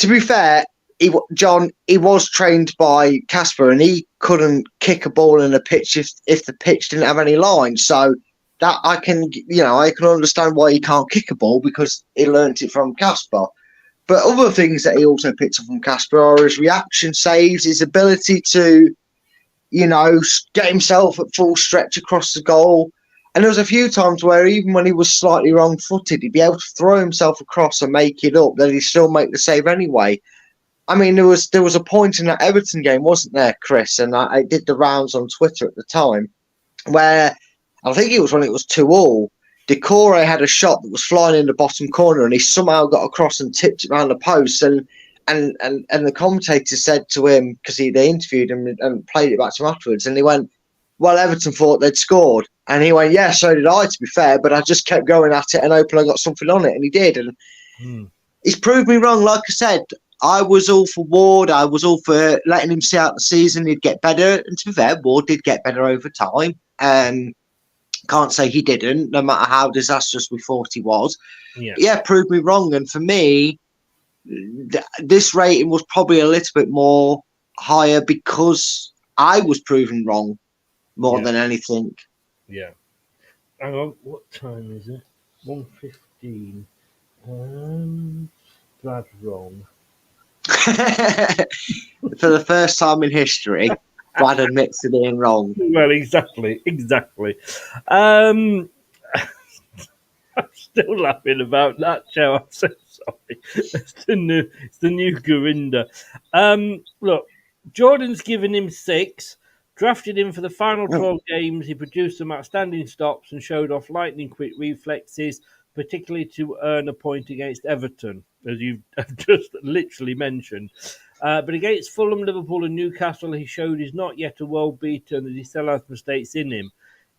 be fair, he was trained by Kasper, and he couldn't kick a ball in a pitch if the pitch didn't have any lines. So that I can understand why he can't kick a ball, because he learnt it from Kasper. But other things that he also picked up from Kasper are his reaction saves, his ability to, get himself at full stretch across the goal. And there was a few times where even when he was slightly wrong-footed, he'd be able to throw himself across and make it up, then he'd still make the save anyway. I mean, there was a point in that Everton game, wasn't there, Chris? And I did the rounds on Twitter at the time, where I think it was when it was 2-2. Decore had a shot that was flying in the bottom corner, and he somehow got across and tipped it around the post. And the commentator said to him, because they interviewed him and played it back to him afterwards, and he went, well, Everton thought they'd scored. And he went, yeah, so did I, to be fair, but I just kept going at it and hoping I got something on it, and he did. And he's proved me wrong. Like I said, I was all for Ward. I was all for letting him see out the season. He'd get better. And to be fair, Ward did get better over time. Can't say he didn't, no matter how disastrous we thought he was. Yeah, proved me wrong. And for me, this rating was probably a little bit more higher because I was proven wrong more than anything.
Yeah. Hang on, what time is it? 1:15. That's wrong.
For the first time in history, Brad admits to being wrong.
Well, exactly. I'm still laughing about that show. I'm so sorry. It's the new Gorinda. Look, Jordan's given him 6. Drafted him for the final 12 games. He produced some outstanding stops and showed off lightning quick reflexes, particularly to earn a point against Everton, as you've just literally mentioned. But against Fulham, Liverpool and Newcastle, he showed he's not yet a world beater and that he still has mistakes in him.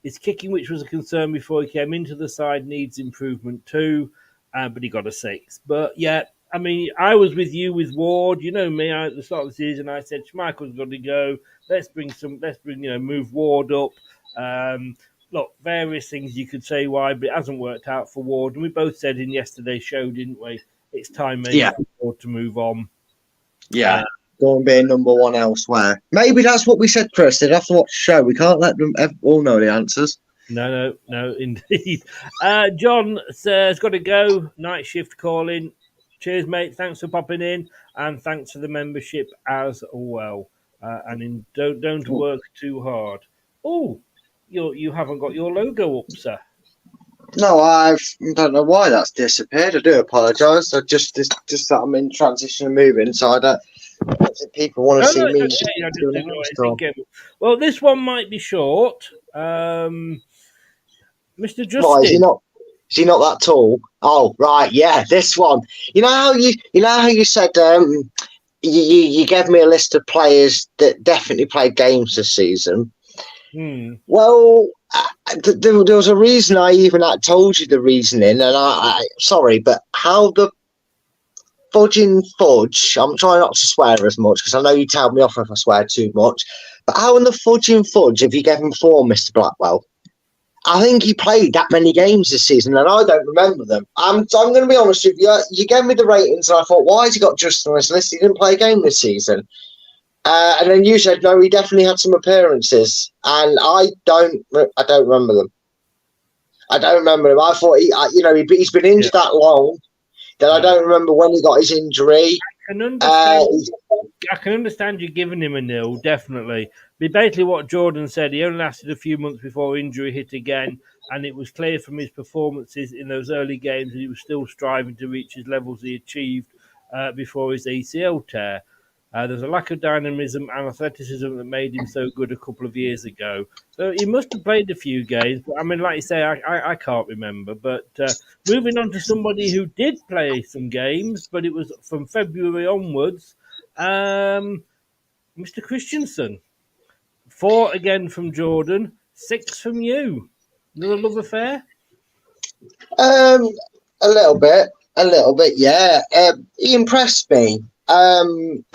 His kicking, which was a concern before he came into the side, needs improvement too, but he got a 6. But yeah, I mean, I was with you with Ward. You know me, at the start of the season, I said Schmeichel's got to go. Let's move Ward up. Look, various things you could say why, but it hasn't worked out for Ward. And we both said in yesterday's show, didn't we? It's time maybe for Ward to move on.
Yeah. Go and be number 1 elsewhere. Maybe that's what we said, Chris. They'd have to watch the show. We can't let them all know the answers.
No, indeed. John says, got to go. Night shift calling. Cheers, mate. Thanks for popping in. And thanks for the membership as well. Don't work too hard. Oh, you haven't got your logo up, sir.
No, I don't know why that's disappeared. I do apologise. I just that I'm in transition and moving, so I don't think people want to see me.
Okay. Well, this one might be short. Mr. Justin.
Why, is he not that tall? Oh, right, yeah, this one. You know how you said you gave me a list of players that definitely played games this season. Well, there was a reason I even told you the reasoning, and I sorry, but how the fudging fudge, I'm trying not to swear as much because I know you tell me off if I swear too much, but how in the fudging fudge have you given him 4, Mr. Blackwell? I think he played that many games this season, and I don't remember them. I'm going to be honest with you. You gave me the ratings, and I thought, why has he got Justin on his list? He didn't play a game this season. And then you said, no, he definitely had some appearances, and I don't remember them. I don't remember him. I thought he's been injured that long that I don't remember when he got his injury.
I can understand you giving him a 0, definitely. But basically what Jordan said, he only lasted a few months before injury hit again, and it was clear from his performances in those early games that he was still striving to reach his levels he achieved before his ACL tear. There's a lack of dynamism and athleticism that made him so good a couple of years ago. So he must have played a few games. But I mean, like you say, I can't remember. But moving on to somebody who did play some games, but it was from February onwards, Mr. Christensen. 4 again from Jordan, 6 from you. Another love affair?
A little bit, yeah. He impressed me. Look.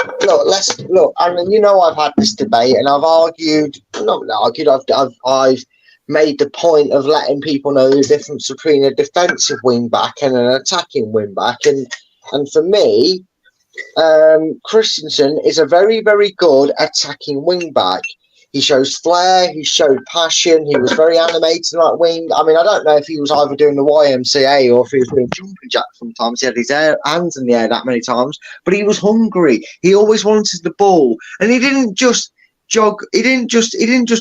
I mean, you know, I've had this debate, and I've made the point of letting people know the difference between a defensive wing back and an attacking wing back, and for me, Christensen is a very, very good attacking wing back. He shows flair, he showed passion, he was very animated on that wing. I mean, I don't know if he was either doing the YMCA or if he was doing jumping jacks sometimes. He had his hands in the air that many times, but he was hungry. He always wanted the ball, and he didn't just jog. He didn't just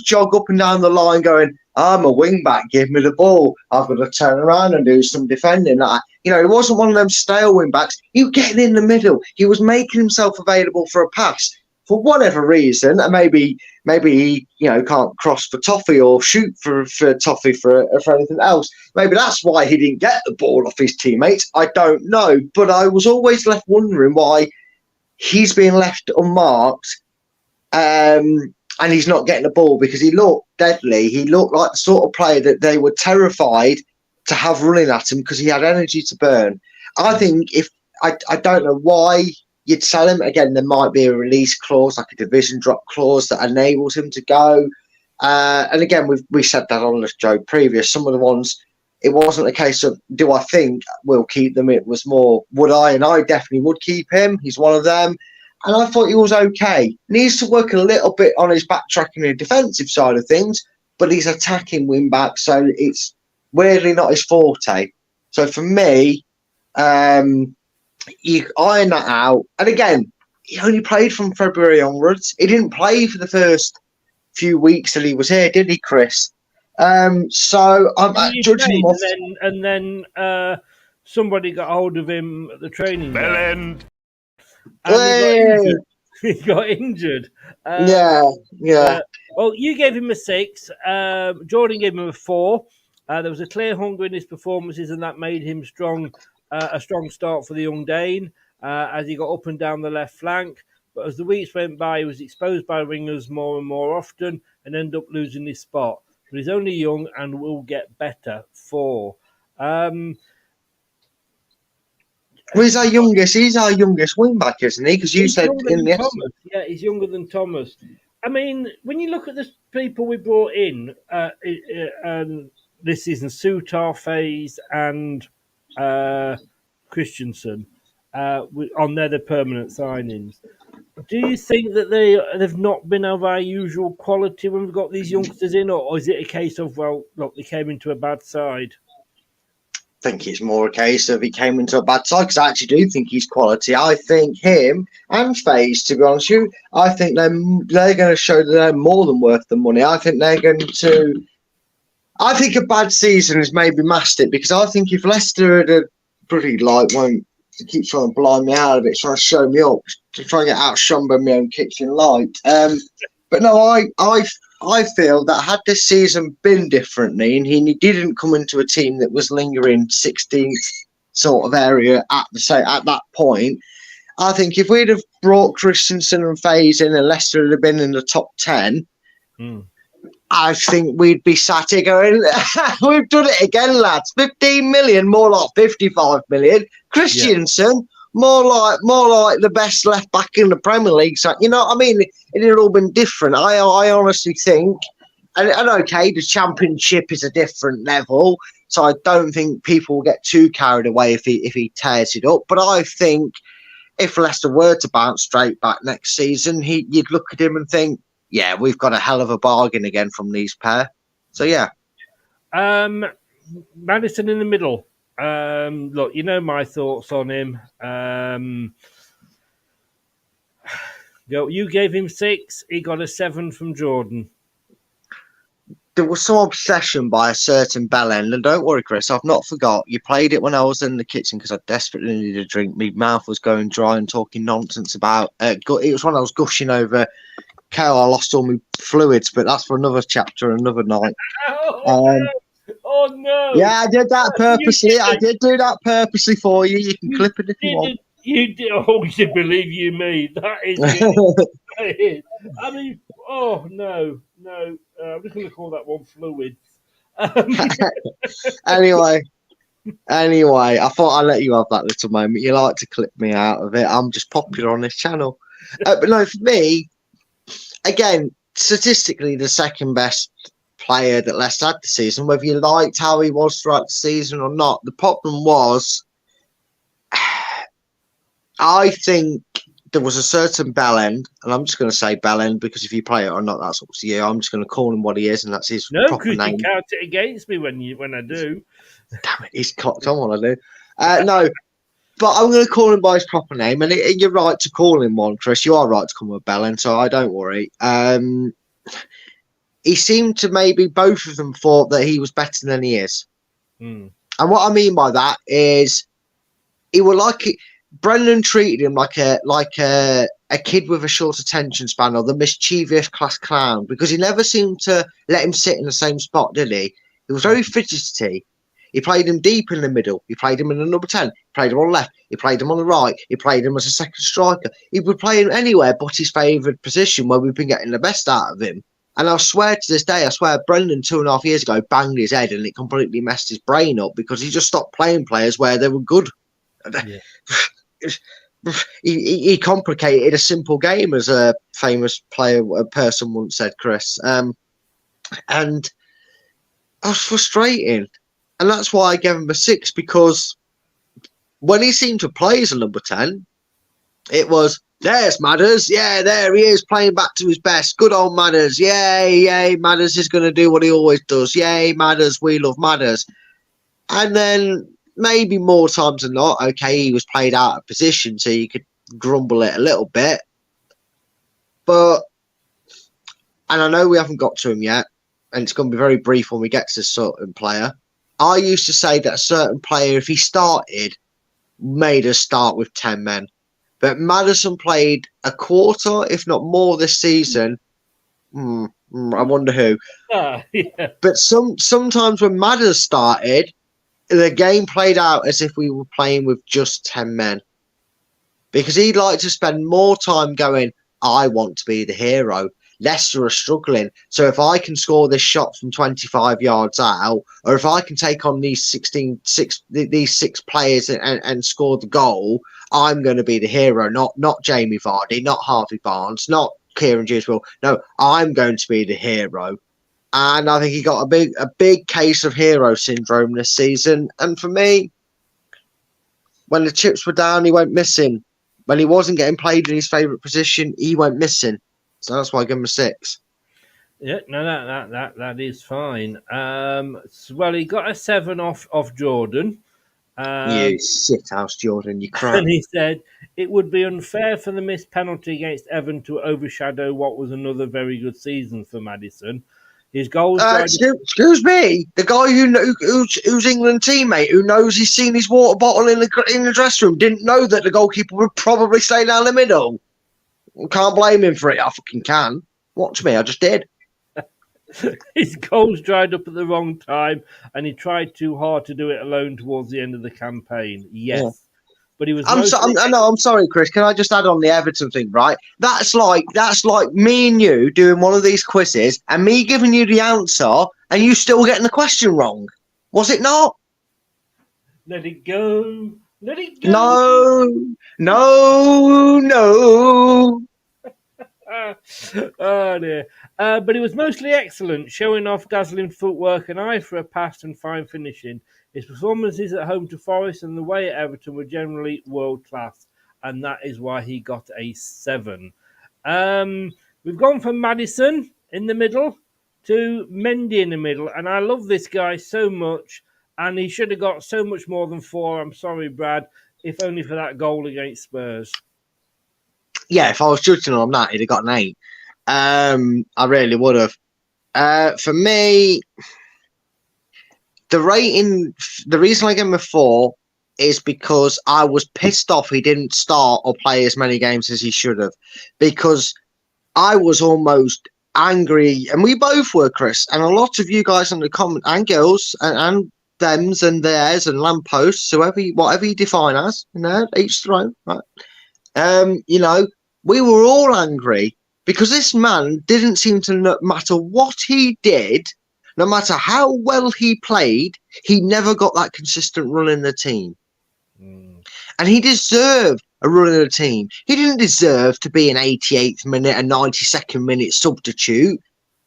jog up and down the line going, "I'm a wing back, give me the ball. I've got to turn around and do some defending." He wasn't one of them stale wing backs. He was getting in the middle. He was making himself available for a pass. For whatever reason, and maybe he can't cross for toffee or shoot for toffee for anything else. Maybe that's why he didn't get the ball off his teammates. I don't know, but I was always left wondering why he's being left unmarked, and he's not getting the ball because he looked deadly. He looked like the sort of player that they were terrified to have running at him because he had energy to burn. I think I don't know why you'd sell him. Again, there might be a release clause, like a division drop clause that enables him to go. And again, we said that on the show previous. Some of the ones it wasn't a case of, do I think we'll keep them? It was more, would I? And I definitely would keep him. He's one of them. And I thought he was okay. Needs to work a little bit on his backtracking and defensive side of things, but he's attacking wing back, so it's weirdly not his forte. So for me, you iron that out. And again, he only played from February onwards. He didn't play for the first few weeks that he was here, did he, Chris? So I'm judging him off.
And then somebody got hold of him at the training ground. And he got injured. Well, you gave him a 6. Jordan gave him a 4. There was a clear hunger in his performances, and that made him strong. A strong start for the young Dane as he got up and down the left flank. But as the weeks went by, he was exposed by ringers more and more often and ended up losing his spot. But he's only young and will get better. 4.
Well, he's our youngest wing back, isn't he? Because you said in the
Thomas. Yeah, he's younger than Thomas. I mean, when you look at the people we brought in this season, Sutar, Faze, and Christensen, on their permanent signings, do you think that they've not been of our usual quality when we've got these youngsters in, or is it a case of, well, look, they came into a bad side?
I think it's more a case of he came into a bad side, because I actually do think he's quality. I think him and FaZe, to be honest with you, I think they're going to show that they're more than worth the money. I think they're going to. I think a bad season is maybe masked it, because I think if Leicester had a bloody won't keep trying to blind me out of it, trying to show me up, to try and get outshone by my own kitchen light. But no, I feel that had this season been differently, and he didn't come into a team that was lingering 16th sort of area at that point, I think if we'd have brought Christensen and FaZe in and Leicester had been in the top 10, I think we'd be sat here going, we've done it again, lads. 15 million, more like 55 million. Christensen, more like the best left back in the Premier League. So, you know what I mean? It had all been different. I honestly think, and okay, the Championship is a different level, so I don't think people will get too carried away if he tears it up. But I think if Leicester were to bounce straight back next season, you'd look at him and think, yeah, we've got a hell of a bargain again from these pair. So, yeah.
Maddison in the middle. Look, you know my thoughts on him. You gave him 6. He got a 7 from Jordan.
There was some obsession by a certain bellend, and don't worry, Chris, I've not forgot. You played it when I was in the kitchen because I desperately needed a drink. My mouth was going dry and talking nonsense about. It was when I was gushing over. I lost all my fluids, but that's for another chapter, another night.
Oh no!
Yeah, I did that purposely. I did do that purposely for you. You can clip it if you want.
You did. Oh, you believe you me? That is. That is. I mean, oh no. I'm just going to call that one fluid.
Anyway, I thought I'd let you have that little moment. You like to clip me out of it. I'm just popular on this channel. But no, for me, again, statistically, the second best player that Leicester had this season, whether you liked how he was throughout the season or not. The problem was, I think there was a certain bellend, and I'm just going to say bellend because if you play it or not, that's up to you. I'm just going to call him what he is, and that's his proper name. No, because
you count it against me when I do.
Damn it, he's clocked on what I do. No, but I'm going to call him by his proper name, and you're right to call him one, Chris. You are right to call him a bellend, so I don't worry. He seemed to maybe both of them thought that he was better than he is. And what I mean by that is he was like Brendan treated him like a kid with a short attention span, or the mischievous class clown, because he never seemed to let him sit in the same spot, did he? He was very fidgety. He played him deep in the middle. He played him in the number 10. He played him on the left. He played him on the right. He played him as a second striker. He would play him anywhere but his favoured position where we've been getting the best out of him. And I swear to this day, Brendan 2.5 years ago banged his head and it completely messed his brain up because he just stopped playing players where they were good. Yeah. He complicated a simple game, as a famous person once said, Chris. And that was frustrating. And that's why I gave him a 6, because when he seemed to play as a number 10, it was, there's Madders. Yeah, there he is playing back to his best. Good old Madders. Yay, Madders is going to do what he always does. Yay, Madders. We love Madders. And then maybe more times than not, okay, he was played out of position, so you could grumble it a little bit. But, and I know we haven't got to him yet, and it's going to be very brief when we get to this certain player. I used to say that a certain player, if he started, made us start with 10 men. But Maddison played a quarter, if not more, this season. I wonder who.
Yeah.
But sometimes when Madders started, the game played out as if we were playing with just 10 men. Because he'd like to spend more time going, I want to be the hero. Leicester are struggling. So if I can score this shot from 25 yards out, or if I can take on these 6 players and score the goal, I'm going to be the hero, not Jamie Vardy, not Harvey Barnes, not Kieran Dewsbury. No, I'm going to be the hero. And I think he got a big case of hero syndrome this season. And for me, when the chips were down, he went missing. When he wasn't getting played in his favourite position, he went missing. So that's why I give him a 6.
Yeah, no, that is fine. Well, he got a 7 off Jordan.
You shithouse, Jordan, you crap.
And he said it would be unfair for the missed penalty against Everton to overshadow what was another very good season for Maddison. His goals.
Excuse me, the guy who's England teammate who knows he's seen his water bottle in the dressing room didn't know that the goalkeeper would probably stay down the middle. Can't blame him for it. I fucking can. Watch me, I just did.
His goals dried up at the wrong time, and he tried too hard to do it alone towards the end of the campaign. Yes. Yeah. But he was.
I'm sorry, Chris. Can I just add on the Everton thing? Right, that's like me and you doing one of these quizzes, and me giving you the answer, and you still getting the question wrong. Was it not?
Let it go. Let it go.
No.
Oh dear. But it was mostly excellent, showing off dazzling footwork, an eye for a pass and fine finishing. His performances at home to Forest and the way at Everton were generally world class, and that is why he got a 7. We've gone from Maddison in the middle to Mendy in the middle, and I love this guy so much, and he should have got so much more than 4. I'm sorry, Brad, if only for that goal against Spurs.
Yeah, if I was judging on that, he'd have got an 8. I really would have. For me, the reason I gave him a 4 is because I was pissed off he didn't start or play as many games as he should have. Because I was almost angry, and we both were, Chris, and a lot of you guys in the comment, and girls, and thems and theirs and lampposts, whatever you define as, each their own, right? We were all angry because this man didn't seem to, no matter what he did, no matter how well he played, he never got that consistent run in the team. And he deserved a run in the team. He didn't deserve to be an 88th minute, a 92nd minute substitute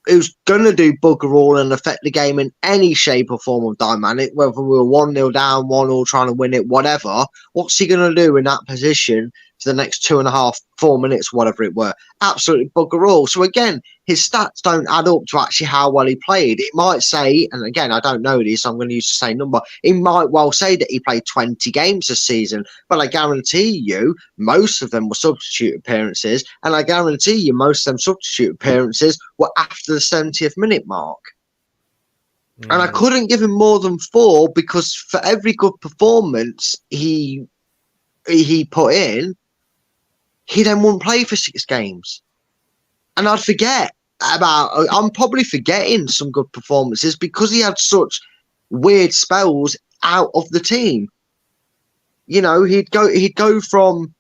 who's going to do bugger all and affect the game in any shape or form of dynamic, whether we were 1-0 down, 1-1 trying to win it, whatever. What's he going to do in that position for the next 2.5, 4 minutes, whatever it were? Absolutely bugger all. So again, his stats don't add up to actually how well he played. It might say, and again, I don't know this, so I'm going to use the same number. It might well say that he played 20 games this season, but I guarantee you most of them were substitute appearances, and I guarantee you most of them substitute appearances were after the 70th minute mark. And I couldn't give him more than 4 because for every good performance he put in, he then wouldn't play for 6 games. And I'd forget I'm probably forgetting some good performances because he had such weird spells out of the team. He'd go from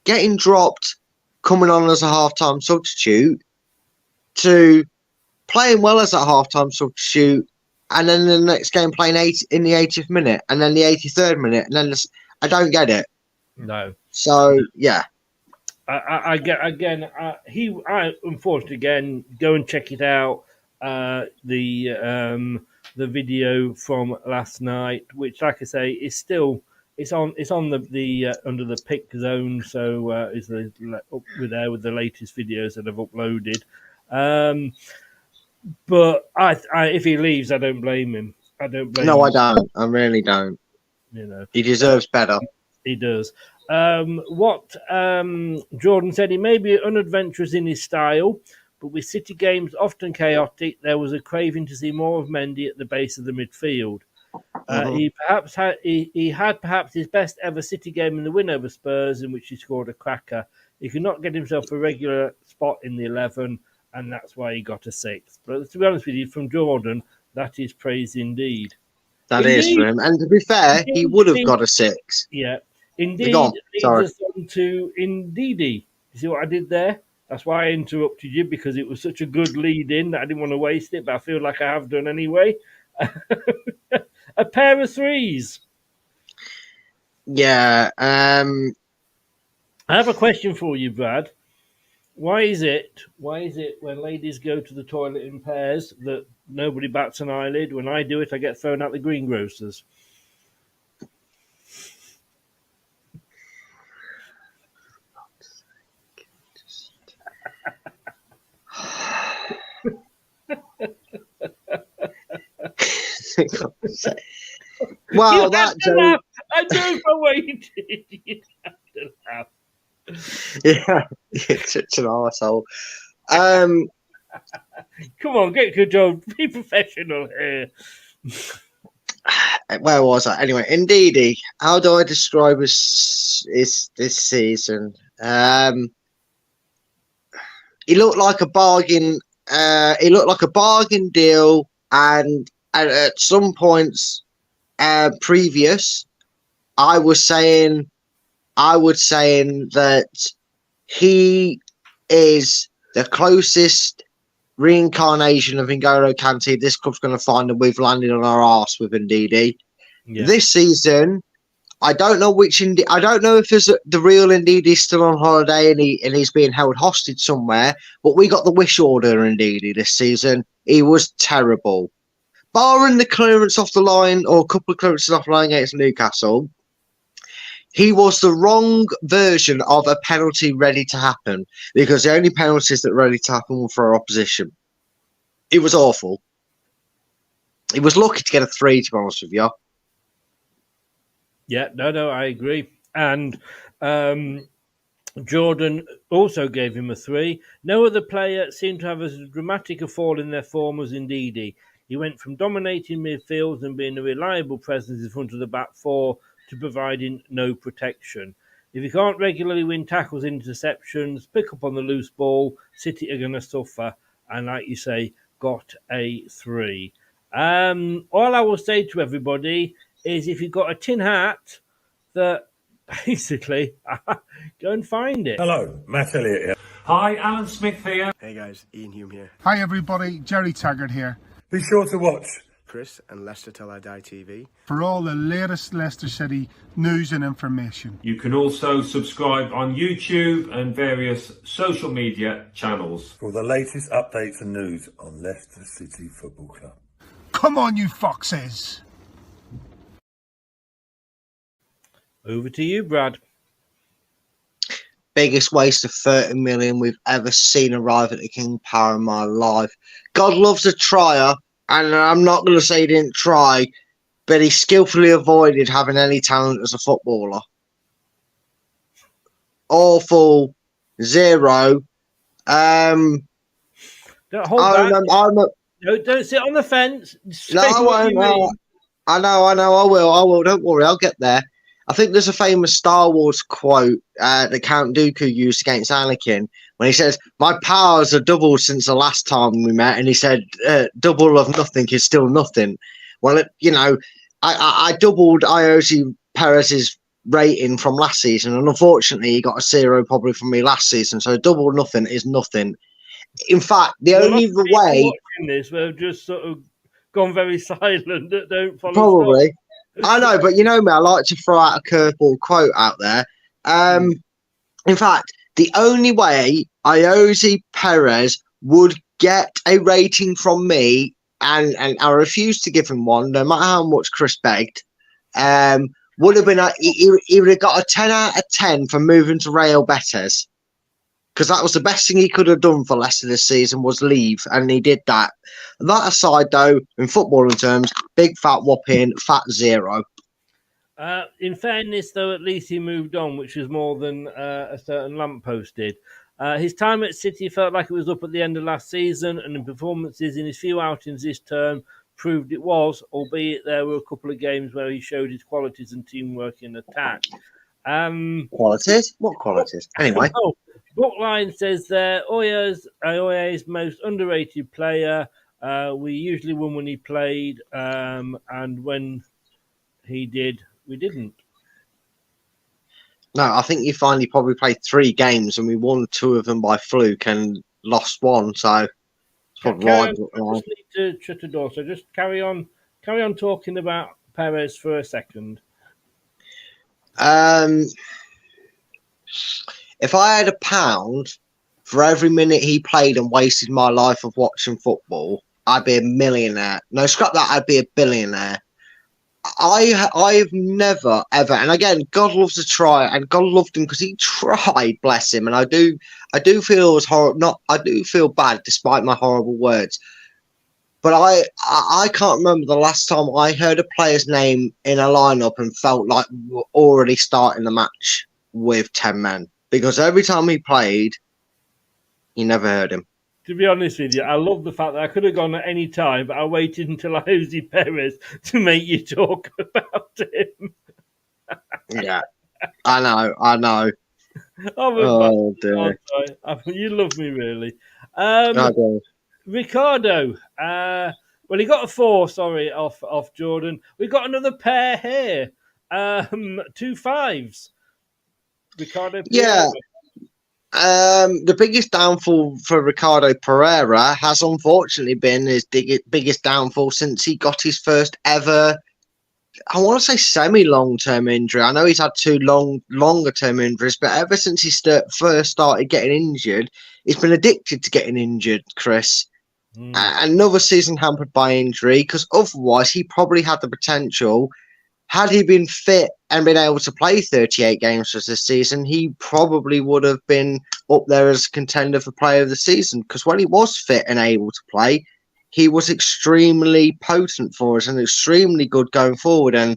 getting dropped, coming on as a half-time substitute, to playing well as a half-time substitute, and then the next game playing 8 in the 80th minute, and then the 83rd minute, and then I don't get it.
No.
So yeah.
I unfortunately again go and check it out. The the video from last night, which, like I say, is still it's on the under the pick zone, so is the up with there with the latest videos that I've uploaded. But I, if he leaves, I don't blame him. I don't blame him.
No, I don't. I really don't.
You know,
he deserves better.
He does. What Jordan said, he may be unadventurous in his style, but with City games often chaotic, there was a craving to see more of Mendy at the base of the midfield. He had perhaps his best ever City game in the win over Spurs, in which he scored a cracker. He could not get himself a regular spot in the 11, and that's why he got a 6. But to be honest with you, from Jordan, that is praise indeed.
That is for him. And to be fair, he would have got a 6.
Yeah. Indeed, leads us on to Indeedy. You see what I did there? That's why I interrupted you, because it was such a good lead-in that I didn't want to waste it, but I feel like I have done anyway. A pair of 3s.
Yeah.
I have a question for you, Brad. Why is it when ladies go to the toilet in pairs that nobody bats an eyelid? When I do it, I get thrown out the greengrocers.
Well, that joke.
I don't know what you did. You have to laugh.
Yeah, you're such an arsehole.
Come on, get control. Be professional here.
Where was I? Anyway, Indeedy. How do I describe this season? He looked like a bargain. He looked like a bargain deal, and at some points previous, I was saying that he is the closest reincarnation of N'Golo Kante this club's going to find, and we've landed on our arse with Ndidi. Yeah. This season, I don't know I don't know if the real Ndidi still on holiday and he's being held hostage somewhere, but we got the wish order Ndidi this season. He was terrible. Barring the clearance off the line, or a couple of clearances off the line against Newcastle, he was the wrong version of a penalty ready to happen, because the only penalties that were ready to happen were for our opposition. It was awful. He was lucky to get a 3, to be honest with you.
Yeah, no, I agree. And Jordan also gave him a 3. No other player seemed to have as dramatic a fall in their form as Ndidi. He went from dominating midfield and being a reliable presence in front of the back 4 to providing no protection. If you can't regularly win tackles, interceptions, pick up on the loose ball, City are going to suffer. And like you say, got a 3. All I will say to everybody is, if you've got a tin hat, that basically go and find it.
Hello, Matt Elliott here. Hi, Alan Smith here.
Hey guys, Ian Hume here.
Hi everybody, Jerry Taggart here.
Be sure to watch
Chris and Leicester Till I Die TV
for all the latest Leicester City news and information.
You can also subscribe on YouTube and various social media channels for the latest updates and news on Leicester City Football Club.
Come on, you foxes!
Over to you, Brad.
Biggest waste of 30 million we've ever seen arrive at the King Power in my life. God loves a trier, and I'm not going to say he didn't try, but he skillfully avoided having any talent as a footballer. Awful. 0.
Don't hold back. No, don't sit on the fence.
No, I won't. I know, I will. Don't worry, I'll get there. I think there's a famous Star Wars quote that Count Dooku used against Anakin when he says, "My powers are doubled since the last time we met," and he said, "Double of nothing is still nothing." Well, I doubled Iosi Perez's rating from last season, and unfortunately, he got a 0 probably from me last season. So double nothing is nothing. In fact, the only way
this we've just sort of gone very silent. Don't follow.
Probably. Stuff. I know, but you know me, I like to throw out a curveball quote out there. In fact, the only way Iosi Perez would get a rating from me and I refused to give him one, no matter how much Chris begged. Would have been he would have got a 10 out of 10 for moving to Real Betis, because that was the best thing he could have done for Leicester this season, was leave, and he did that. That aside, though, in footballing terms, big fat whopping fat 0.
In fairness, though, at least he moved on, which is more than a certain lamppost did. His time at City felt like it was up at the end of last season, and the performances in his few outings this term proved it was, albeit there were a couple of games where he showed his qualities and teamwork in attack.
Qualities? What qualities? Anyway.
Bookline says there, Oye's most underrated player. We usually won when he played, and when he did, we didn't.
No, I think you finally probably played 3 games and we won 2 of them by fluke and lost 1. So it's probably right.
I just need to shut the door. So just carry on talking about Perez for a second.
If I had £1 for every minute he played and wasted my life of watching football, I'd be a millionaire. No, scrap that. I'd be a billionaire. I've never ever, and again, God loves to try, and God loved him because he tried, bless him. And I do feel it was horrible. I do feel bad despite my horrible words. But I can't remember the last time I heard a player's name in a lineup and felt like we were already starting the match with 10 men, because every time he played, you never heard him.
To be honest with you, I love the fact that I could have gone at any time, but I waited until I Jose Perez to make you talk about him.
Yeah, I know.
Oh
dear.
You love me, really. I do. Ricardo, well, he got a 4, off Jordan. We got another pair here. 2 5s. Ricardo.
Yeah. The biggest downfall for Ricardo Pereira has unfortunately been his biggest downfall since he got his first ever, I want to say semi-long-term injury. I know he's had 2 longer-term injuries, but ever since he first started getting injured, he's been addicted to getting injured, Chris. Another season hampered by injury, because otherwise he probably had the potential. Had he been fit and been able to play 38 games for this season, he probably would have been up there as a contender for player of the season, because when he was fit and able to play, he was extremely potent for us and extremely good going forward. And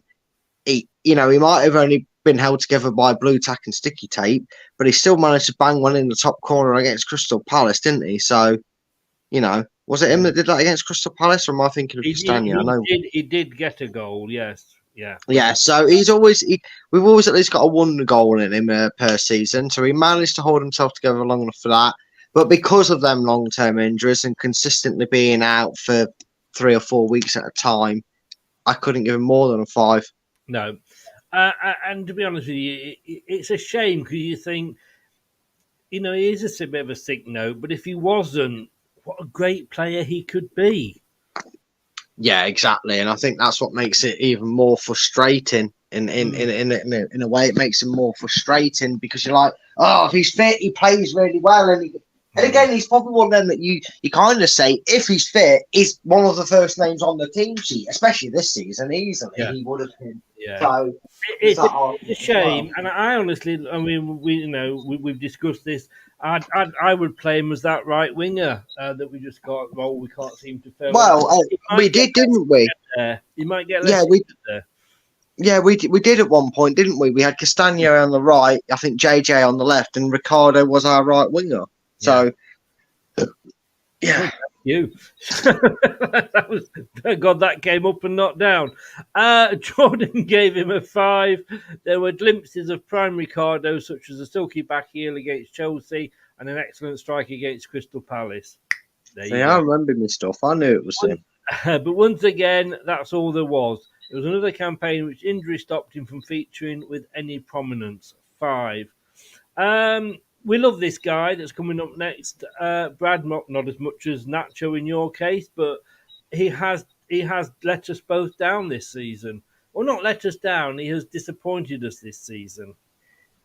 he might have only been held together by blue tack and sticky tape, but he still managed to bang one in the top corner against Crystal Palace, didn't he? So, was it him that did that against Crystal Palace, or am I thinking of Castagna?
He did get a goal, yes.
Yeah, so we've always at least got a 1 goal in him per season, so he managed to hold himself together long enough for that. But because of them long-term injuries and consistently being out for 3 or 4 weeks at a time, I couldn't give him more than a 5.
No. And to be honest with you, it's a shame, because you think, he is a bit of a sick note, but if he wasn't, what a great player he could be.
Yeah, exactly, and I think that's what makes it even more frustrating. In a way, it makes him more frustrating, because you're like, oh, if he's fit, he plays really well, and again, he's probably one of them that you kind of say, if he's fit, he's one of the first names on the team sheet, especially this season. Easily, he would have been. Yeah. So
it's a shame, and I honestly, we've discussed this. I would play him as that right winger that we just got. Well, we can't seem to fill.
Well, we did, didn't we?
You might get
there. Yeah, we did at one point, didn't we? We had Castagna on the right, I think JJ on the left, and Ricardo was our right winger. So, yeah.
You. that came up and not down. Jordan gave him a 5. There were glimpses of prime Ricardo, such as a silky back heel against Chelsea and an excellent strike against Crystal Palace.
I remember my stuff. I knew it was him.
But once again, that's all there was. It was another campaign which injury stopped him from featuring with any prominence. 5. We love this guy that's coming up next, Brad. Not as much as Nacho in your case, but he has let us both down this season. Well, not let us down. He has disappointed us this season.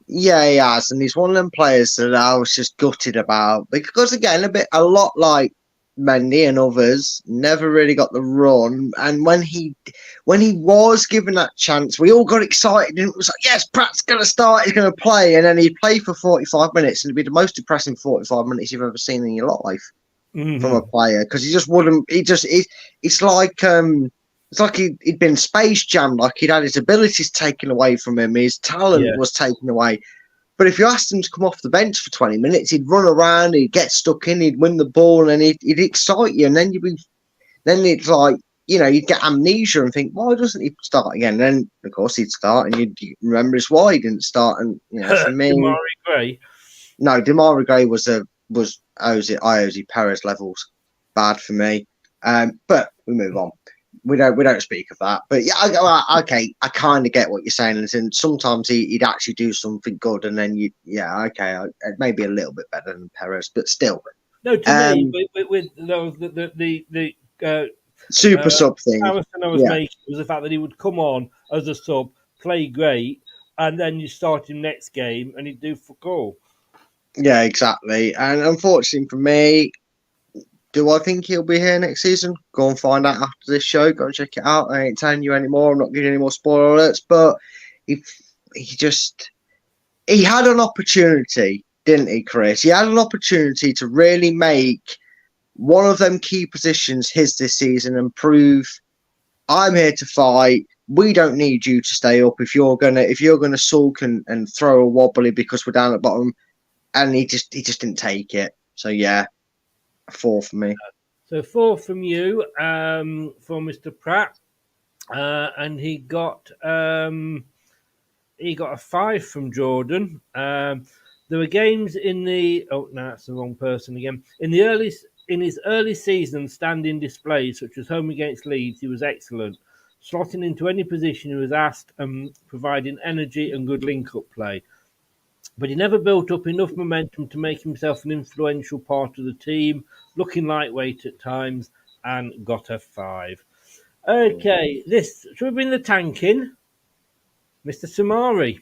Yeah, he has, and he's one of them players that I was just gutted about, because again, a lot like Mendy and others never really got the run. And when he was given that chance, we all got excited and it was like, yes, Pratt's going to start, he's going to play. And then he'd play for 45 minutes and it'd be the most depressing 45 minutes you've ever seen in your life from a player, because he just wouldn't. It's like he'd been space jammed, like he'd had his abilities taken away from him, his talent was taken away. But if you asked him to come off the bench for 20 minutes, he'd run around, he'd get stuck in, he'd win the ball, and he'd excite you. And then then it's like, you'd get amnesia and think, why doesn't he start again? And then, of course, he'd start, and you'd remember why he didn't start. And for me,
Damari Gray.
No, Damari Gray was Iosi Perez levels, bad for me. But we move on. We don't speak of that, but okay, I kind of get what you're saying. And sometimes he'd actually do something good, and then maybe a little bit better than Perez, but still.
No, to me, with the
super sub thing,
I was making was the fact that he would come on as a sub, play great, and then you start him next game, and he'd do fuck all. Yeah,
exactly. And unfortunately for me, do I think he'll be here next season? Go and find out after this show. Go and check it out. I ain't telling you anymore. I'm not giving any more spoiler alerts. But he had an opportunity, didn't he, Chris? He had an opportunity to really make one of them key positions his this season and prove, I'm here to fight. We don't need you to stay up if you're gonna sulk and throw a wobbly because we're down at the bottom. And he just didn't take it. So 4 for me.
So 4 from you, for Mr. Pratt, and he got a 5 from Jordan. There were games in the that's the wrong person again. In his early season standing displays, such as home against Leeds, he was excellent, slotting into any position he was asked and providing energy and good link-up play. But he never built up enough momentum to make himself an influential part of the team, looking lightweight at times, and got a 5. Okay, should we bring the tank in? Mr. Samari.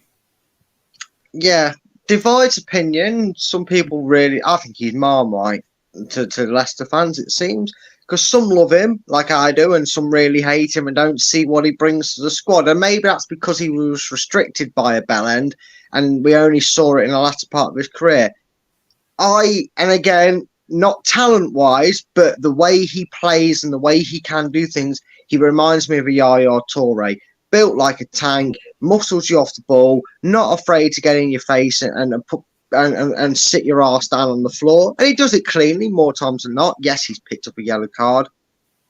Yeah, divides opinion. Some people I think he's Marmite to Leicester fans, it seems. Because some love him, like I do, and some really hate him and don't see what he brings to the squad. And maybe that's because he was restricted by a bell end, and we only saw it in the latter part of his career. And again, not talent-wise, but the way he plays and the way he can do things, he reminds me of a Yaya Toure. Built like a tank, muscles you off the ball, not afraid to get in your face and sit your ass down on the floor. And he does it cleanly more times than not. Yes, he's picked up a yellow card.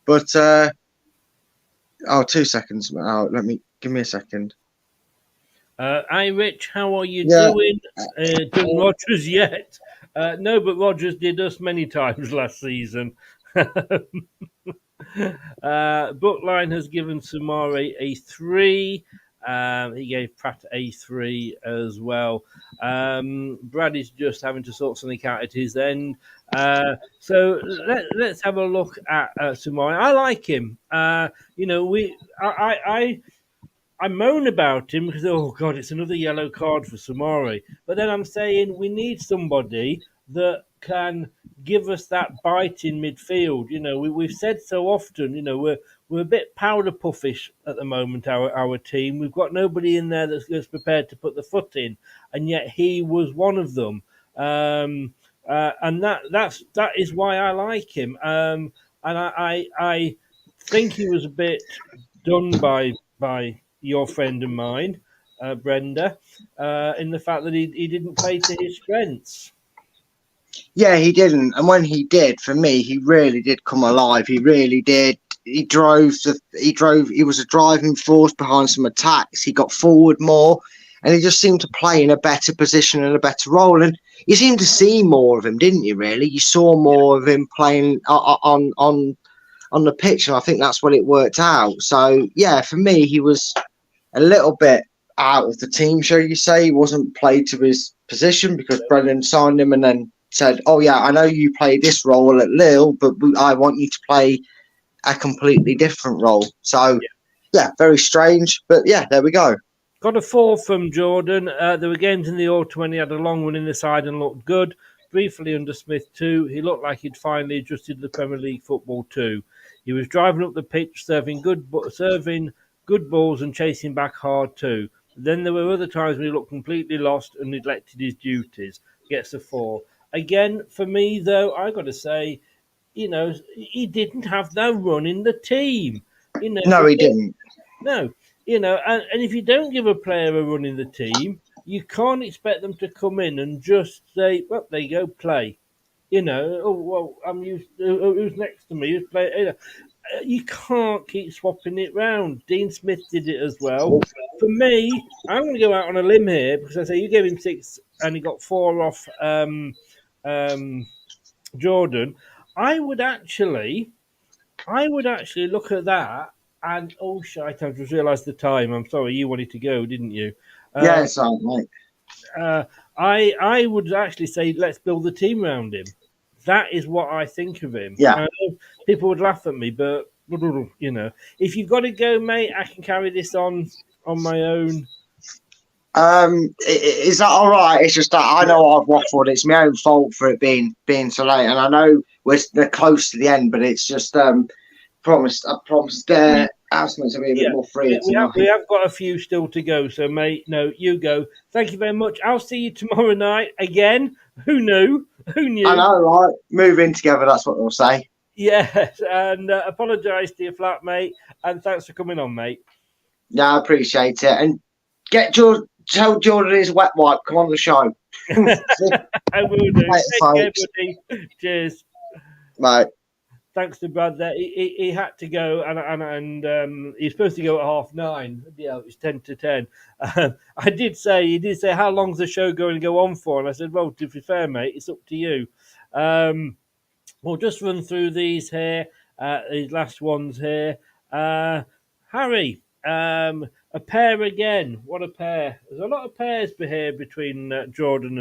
But, 2 seconds. Give me a second.
Hi, Rich. How are you doing? Done Rogers yet? No, but Rogers did us many times last season. Brookline has given Samari a 3. He gave Pratt a 3 as well. Brad is just having to sort something out at his end. So let's have a look at Samari. I like him. I moan about him because, oh, God, it's another yellow card for Samari. But then I'm saying we need somebody that can give us that bite in midfield. We've said so often, we're a bit powder puffish at the moment, our team. We've got nobody in there that's prepared to put the foot in, and yet he was one of them. And that is why I like him. And I think he was a bit done by your friend and mine, Brenda, in the fact that he didn't play to his strengths.
Yeah, he didn't. And when he did, for me, he really did come alive. He really did. He was a driving force behind some attacks. He got forward more, and he just seemed to play in a better position and a better role. And you seemed to see more of him, didn't you, really? You saw more of him playing on the pitch, and I think that's what it worked out. So, yeah, for me, he was a little bit out of the team, shall you say. He wasn't played to his position because Brendan signed him and then said, oh, yeah, I know you play this role at Lille, but I want you to play a completely different role. So, yeah, very strange. But, yeah, there we go.
Got a 4 from Jordan. There were games in the autumn when he had a long one in the side and looked good. briefly under Smith too. He looked like he'd finally adjusted to the Premier League football too. He was driving up the pitch, serving good balls and chasing back hard too. Then there were other times when he looked completely lost and neglected his duties. Gets a 4. Again, for me though, I got to say, he didn't have no run in the team.
No, he didn't.
No, and if you don't give a player a run in the team, you can't expect them to come in and just say, well, there you go, play. Oh, well, I'm used. Who's next to me? Who's playing? You can't keep swapping it round. Dean Smith did it as well. For me, I'm going to go out on a limb here because I say you gave him 6 and he got 4 off Jordan. I would actually look at that and shite! I just realised the time. I'm sorry, you wanted to go, didn't you?
Yes, mate.
I would actually say let's build the team around him. That is what I think of him.
Yeah.
I know people would laugh at me, but if you've got to go, mate, I can carry this on my own.
Is that all right? It's just that I know I've waffled. It's my own fault for it being so late, and I know they're close to the end, but it's just I promised Arsenal to be a bit more free.
We have got a few still to go, so mate, no, you go. Thank you very much. I'll see you tomorrow night again. Who knew? Who knew?
I know, right? Move in together. That's what they'll say.
Yes, and apologise to your flatmate, and thanks for coming on, mate.
Yeah, I appreciate it, and tell Jordan his wet wipe. Come on the show.
I will do. Take care, buddy. Cheers.
Right.
Thanks to Brad there. He had to go, and he's supposed to go at 9:30. Yeah, it's 10 to 10. He did say, how long's the show going to go on for? And I said, well, to be fair, mate, it's up to you. We'll just run through these here, these last ones here. Harry, a pair again. What a pair. There's a lot of pairs here between Jordan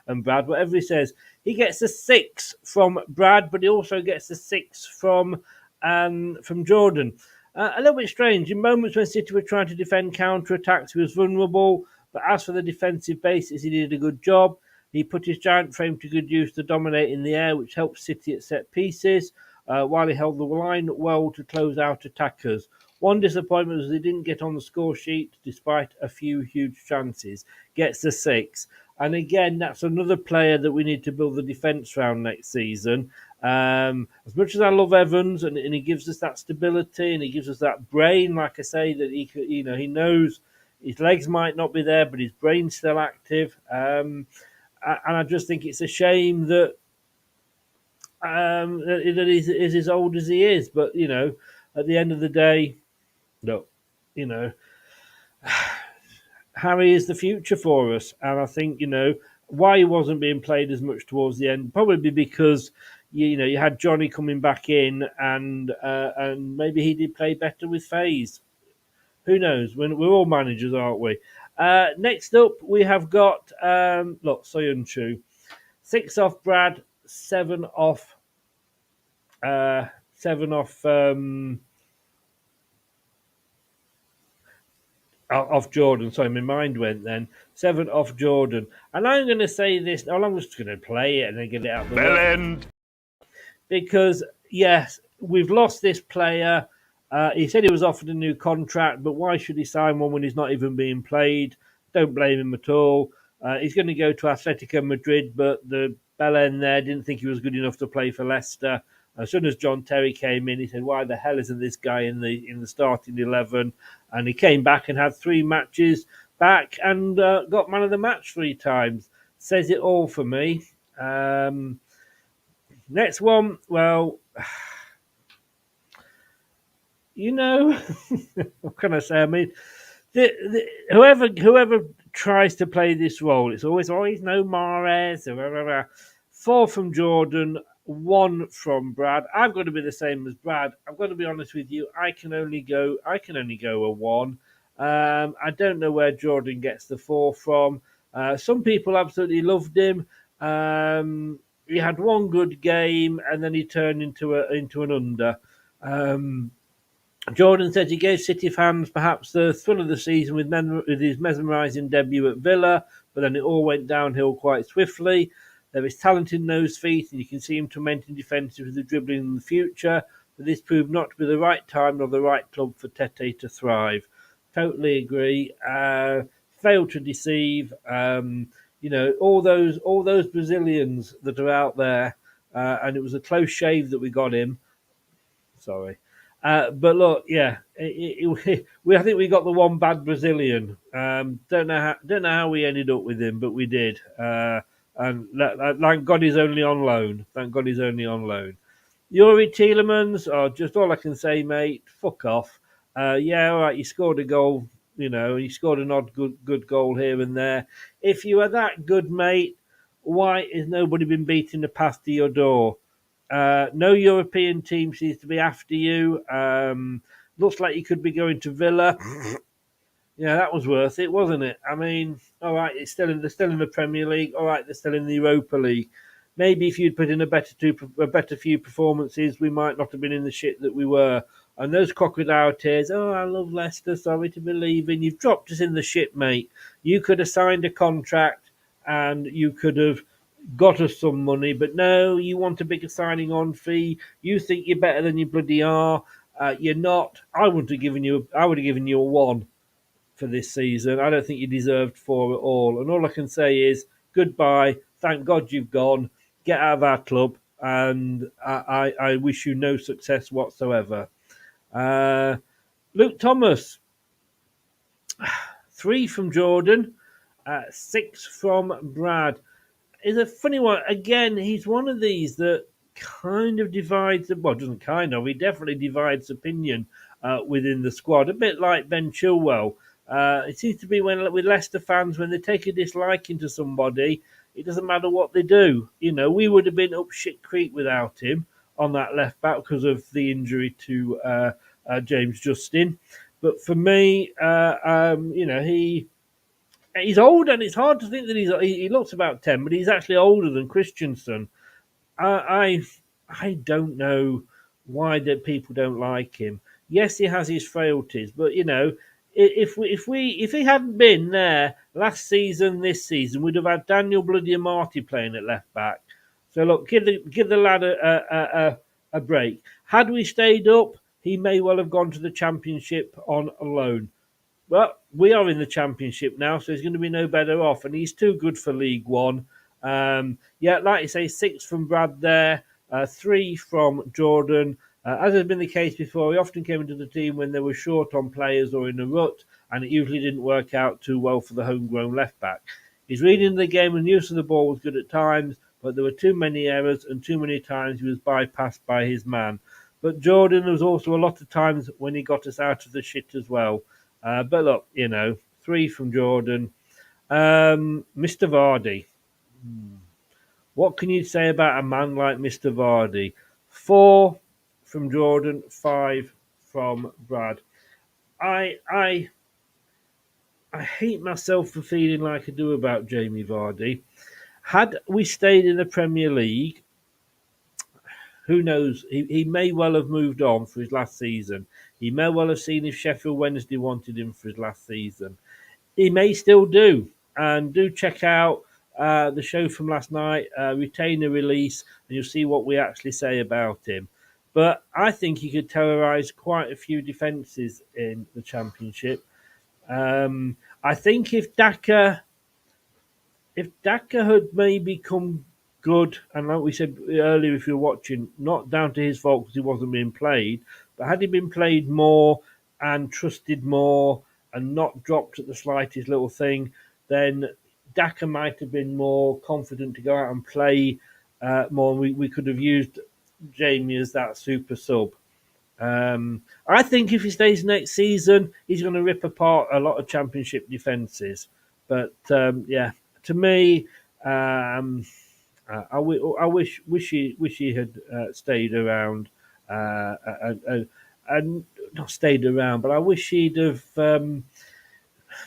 and Brad. Whatever he says, he gets a 6 from Brad, but he also gets a 6 from Jordan. A little bit strange. In moments when City were trying to defend counter-attacks, he was vulnerable. But as for the defensive basis, he did a good job. He put his giant frame to good use to dominate in the air, which helped City at set pieces, while he held the line well to close out attackers. One disappointment was he didn't get on the score sheet despite a few huge chances. Gets a 6. And again, that's another player that we need to build the defence around next season. As much as I love Evans, and he gives us that stability and he gives us that brain, like I say, that he knows his legs might not be there, but his brain's still active. And I just think it's a shame that he's as old as he is. But, at the end of the day, look, Harry is the future for us. And I think, why he wasn't being played as much towards the end, probably because, you had Johnny coming back in and maybe he did play better with FaZe. Who knows? We're all managers, aren't we? Next up, we have got, Soyuncu. 6 off Brad, 7 off... 7 off Jordan. Sorry, my mind went then. 7 off Jordan. And I'm going to say this. I'm just going to play it and then get it out of the way. Because, yes, we've lost this player. He said he was offered a new contract, but why should he sign one when he's not even being played? Don't blame him at all. He's going to go to Atletico Madrid, but the Belen there didn't think he was good enough to play for Leicester. As soon as John Terry came in, he said, why the hell isn't this guy in the starting 11? And he came back and had 3 matches back and got man of the match 3 times. Says it all for me. Next one, well, what can I say? I mean, whoever tries to play this role, it's always no Mahrez. 4 from Jordan, 1 from Brad. I've got to be the same as Brad. I've got to be honest with you. I can only go a 1. I don't know where Jordan gets the 4 from. Some people absolutely loved him. He had 1 good game and then he turned into an under. Jordan said he gave City fans perhaps the thrill of the season with his mesmerising debut at Villa, but then it all went downhill quite swiftly. There is talent in those feet, and you can see him tormenting defences with the dribbling in the future. But this proved not to be the right time nor the right club for Katey to thrive. Totally agree. Failed to deceive. All those Brazilians that are out there, and it was a close shave that we got him. Sorry. But look, yeah, I think we got the one bad Brazilian. Don't know how we ended up with him, but we did. And thank God he's only on loan. Thank God he's only on loan. Yuri Tielemans, just all I can say, mate. Fuck off. Yeah, all right. You scored a goal. You scored an odd good goal here and there. If you are that good, mate, why has nobody been beating the path to your door? No European team seems to be after you. Looks like you could be going to Villa. Yeah, that was worth it, wasn't it? I mean, all right, they're still in the Premier League. All right, they're still in the Europa League. Maybe if you'd put in a better few performances, we might not have been in the shit that we were. And those crocodile tears. Oh, I love Leicester. Sorry to be leaving. You've dropped us in the shit, mate. You could have signed a contract, and you could have got us some money, but no, you want a bigger signing on fee. You think you're better than you bloody are. You're not. I would have given you a 1 for this season. I don't think you deserved 4 at all. And all I can say is goodbye. Thank God you've gone. Get out of our club, and I wish you no success whatsoever. Luke Thomas, 3 from Jordan, 6 from Brad. Is a funny one. Again, he's one of these that kind of divides, well, doesn't kind of, he definitely divides opinion within the squad, a bit like Ben Chilwell. It seems to be with Leicester fans, when they take a disliking to somebody, it doesn't matter what they do. We would have been up shit creek without him on that left back because of the injury to James Justin. But for me, he's old, and it's hard to think that he looks about 10, but he's actually older than Christensen. I don't know why that people don't like him. Yes, he has his frailties, but if he hadn't been there last season, this season, we'd have had Daniel Bloody Marty playing at left back. So look, give the lad a break. Had we stayed up, he may well have gone to the Championship on loan. Well, we are in the Championship now, so he's going to be no better off, and he's too good for League One. Like you say, 6 from Brad there, 3 from Jordan. As has been the case before, he often came into the team when they were short on players or in a rut, and it usually didn't work out too well for the homegrown left-back. His reading of the game and use of the ball was good at times, but there were too many errors, and too many times he was bypassed by his man. But Jordan, there was also a lot of times when he got us out of the shit as well. But look, 3 from Jordan. Mr. Vardy. What can you say about a man like Mr. Vardy? 4 from Jordan, 5 from Brad. I hate myself for feeling like I do about Jamie Vardy. Had we stayed in the Premier League, who knows? He may well have moved on for his last season. He may well have seen if Sheffield Wednesday wanted him for his last season. He may still do. And do check out the show from last night, Retain a Release, and you'll see what we actually say about him. But I think he could terrorise quite a few defences in the Championship. I think if Daka had maybe come good, and like we said earlier, if you're watching, not down to his fault because he wasn't being played, but had he been played more and trusted more and not dropped at the slightest little thing, then Daka might have been more confident to go out and play more. We could have used Jamie as that super sub. I think if he stays next season, he's going to rip apart a lot of Championship defences. But to me, I wish he had stayed around and not stayed around, but I wish he'd have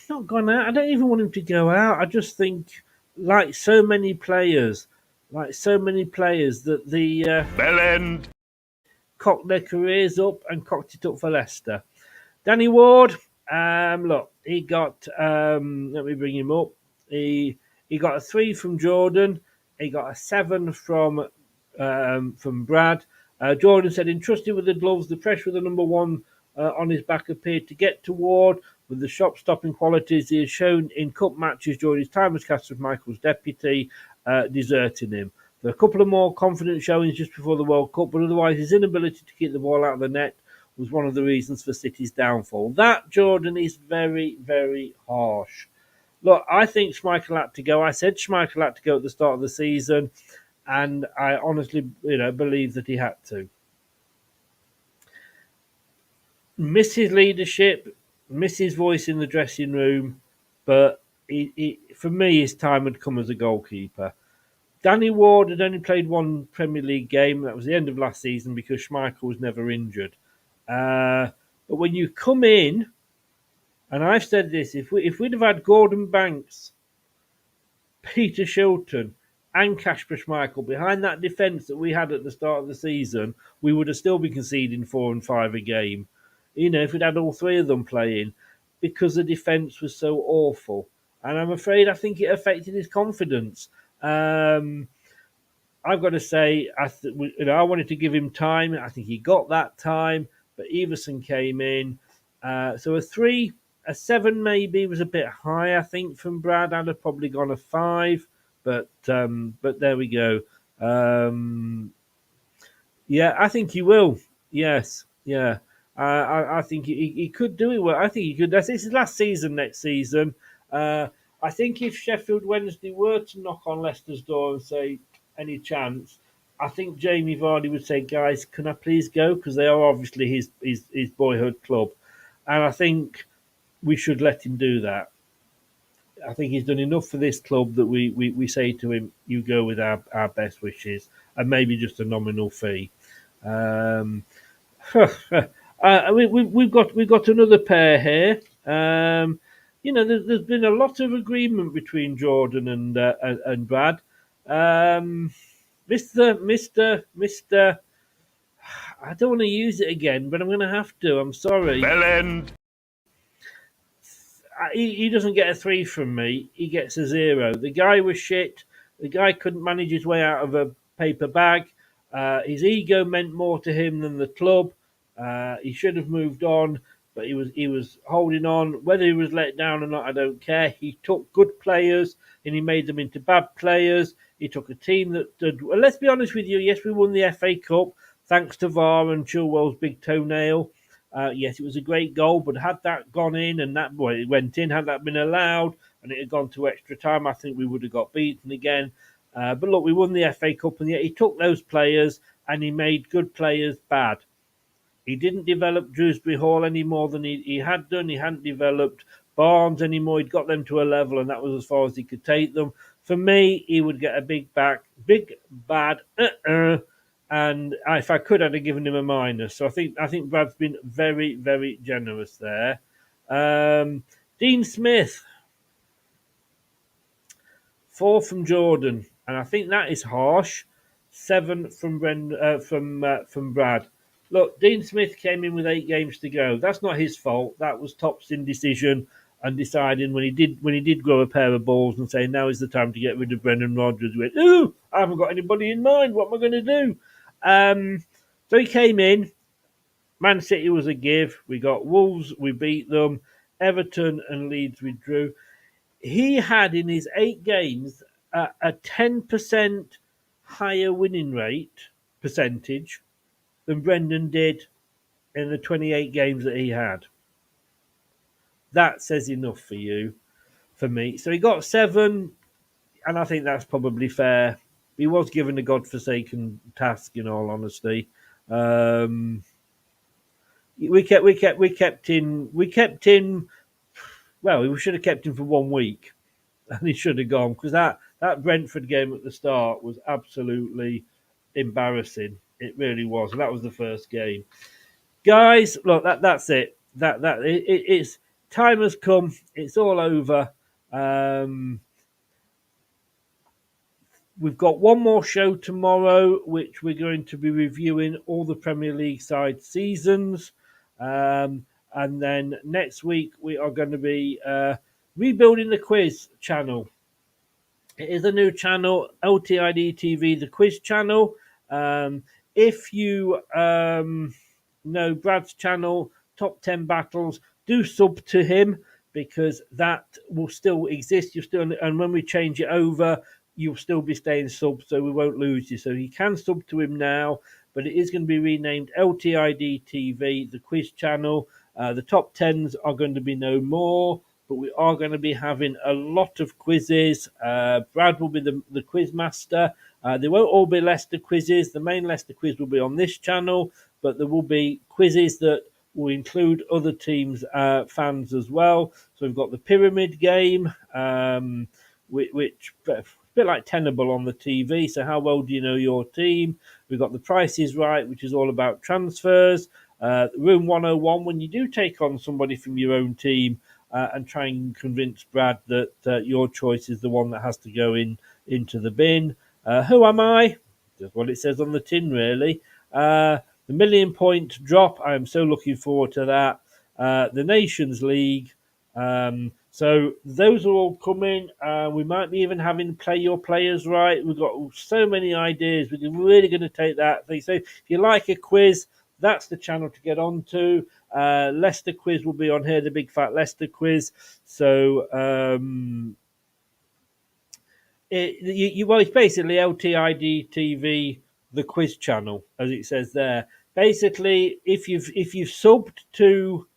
not gone out. I don't even want him to go out. I just think, like so many players, that the
Bell end.
Cocked their careers up and cocked it up for Leicester. Danny Ward, look, he got. Let me bring him up. He got a 3 from Jordan. He got a 7 from Brad. Jordan said, entrusted with the gloves, the pressure of the number one on his back appeared to get toward with the shot-stopping qualities he has shown in cup matches during his time as Castor Michael's deputy, deserting him. There are a couple of more confident showings just before the World Cup, but otherwise his inability to keep the ball out of the net was one of the reasons for City's downfall. That, Jordan, is very, very harsh. Look, I think Schmeichel had to go. I said Schmeichel had to go at the start of the season, and I honestly, believe that he had to. Miss his leadership, miss his voice in the dressing room, but for me, his time had come as a goalkeeper. Danny Ward had only played one Premier League game. That was the end of last season because Schmeichel was never injured. But when you come in, and I've said this, if we'd have had Gordon Banks, Peter Shilton, and Kasper Schmeichel behind that defence that we had at the start of the season, we would have still been conceding 4 and 5 a game. If we'd had all three of them playing, because the defence was so awful. And I'm afraid I think it affected his confidence. I've got to say, I wanted to give him time. I think he got that time, but Everson came in. So a 7 maybe was a bit high, I think, from Brad. I'd have probably gone a 5, but there we go. Yeah, I think he will. Yes, yeah. I think he could do it well. I think he could. This is his last season next season. I think if Sheffield Wednesday were to knock on Leicester's door and say, any chance, I think Jamie Vardy would say, guys, can I please go? Because they are obviously his boyhood club. And I think we should let him do that. I think he's done enough for this club that we say to him, you go with our best wishes, and maybe just a nominal fee. We've got another pair here. There's been a lot of agreement between Jordan and Brad. Mister, I don't want to use it again, but I'm going to have to. I'm sorry.
Bell end.
He doesn't get a 3 from me. He gets a 0. The guy was shit. The guy couldn't manage his way out of a paper bag. His ego meant more to him than the club. He should have moved on, but he was holding on. Whether he was let down or not, I don't care. He took good players and he made them into bad players. He took a team that did. Well, let's be honest with you. Yes, we won the FA Cup thanks to VAR and Chilwell's big toenail. Yes, it was a great goal, but had that gone in and it went in, had that been allowed and it had gone to extra time, I think we would have got beaten again. But look, we won the FA Cup, and yet he took those players and he made good players bad. He didn't develop Dewsbury Hall any more than he had done. He hadn't developed Barnes anymore. He'd got them to a level, and that was as far as he could take them. For me, he would get a big bad, and if I could, I'd have given him a minus. So I think Brad's been very, very generous there. Dean Smith, 4 from Jordan, and I think that is harsh. 7 from Brad. Look, Dean Smith came in with 8 games to go. That's not his fault. That was Top's indecision and deciding when he did grow a pair of balls and say now is the time to get rid of Brendan Rodgers. He went, ooh, I haven't got anybody in mind. What am I going to do? So he came in. Man City was a give. We got Wolves. We beat them. Everton and Leeds we drew. He had in his 8 games a 10% higher winning rate percentage than Brendan did in the 28 games that he had. That says enough for me. So he got 7, and I think that's probably fair. He was given a godforsaken task, in all honesty. We kept him. Well, we should have kept him for 1 week, and he should have gone because that Brentford game at the start was absolutely embarrassing. It really was. And that was the first game. Guys, look, that's it. It's time has come. It's all over. We've got one more show tomorrow, which we're going to be reviewing all the Premier League side seasons. And then next week we are going to be rebuilding the quiz channel. It is a new channel, LTID TV, the quiz channel. If you know Brad's channel, Top 10 Battles, do sub to him because that will still exist. You still, and when we change it over, you'll still be staying sub, so we won't lose you. So you can sub to him now, but it is going to be renamed LTID TV, the quiz channel. The top 10s are going to be no more, but we are going to be having a lot of quizzes. Brad will be the quiz master. They won't all be Leicester quizzes. The main Leicester quiz will be on this channel, but there will be quizzes that will include other teams' fans as well. So we've got the pyramid game, which a bit like Tenable on the TV. So how well do you know your team? We've got the Price is Right, which is all about transfers. Room 101, when you do take on somebody from your own team and try and convince Brad that your choice is the one that has to go into the bin. Who am I? Just what it says on the tin, really. The £1 million point drop, I am so looking forward to that. The Nations League. So those are all coming. We might be even having Play Your Players Right. We've got so many ideas. We're really going to take that thing. So if you like a quiz, that's the channel to get onto. Leicester quiz will be on here, the big fat Leicester quiz. So it's basically LTID TV, the quiz channel, as it says there. Basically, if you've subbed to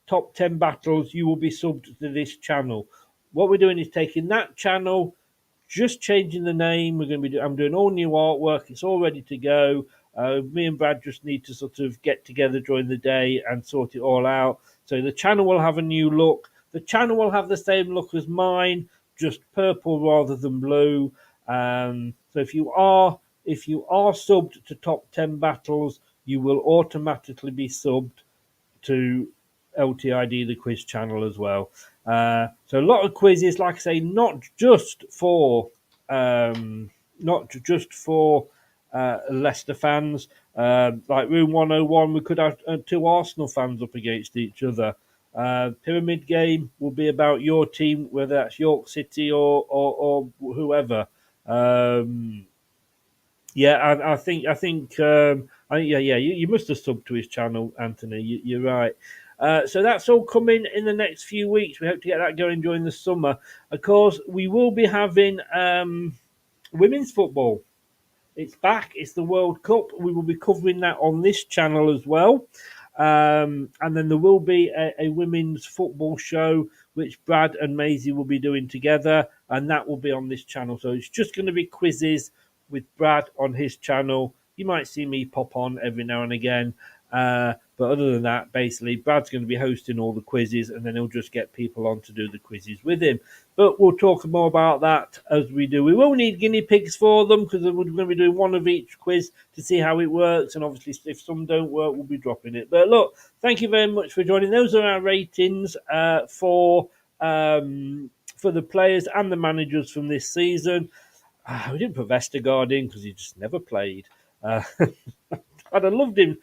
Top 10 Battles, you will be subbed to this channel. What we're doing is taking that channel, just changing the name. I'm doing all new artwork. It's all ready to go. Me and Brad just need to sort of get together during the day and sort it all out. So the channel will have a new look. The channel will have the same look as mine, just purple rather than blue. So if you are subbed to Top 10 Battles, you will automatically be subbed to LTID, the quiz channel, as well. So a lot of quizzes, like I say, not just for Leicester fans. Like Room 101, we could have two Arsenal fans up against each other. Pyramid game will be about your team, whether that's York City or whoever. I think you must have subbed to his channel, Anthony. You're right. So that's all coming in the next few weeks. We hope to get that going during the summer. Of course, we will be having women's football. It's back. It's the World Cup. We will be covering that on this channel as well. And then there will be a women's football show, which Brad and Maisie will be doing together, and that will be on this channel. So it's just going to be quizzes with Brad on his channel. You might see me pop on every now and again. But other than that, basically, Brad's going to be hosting all the quizzes, and then he'll just get people on to do the quizzes with him. But we'll talk more about that as we do. We will need guinea pigs for them because we're going to be doing one of each quiz to see how it works. And obviously, if some don't work, we'll be dropping it. But look, thank you very much for joining. Those are our ratings for the players and the managers from this season. We didn't put Vestergaard in because he just never played. I'd have loved him.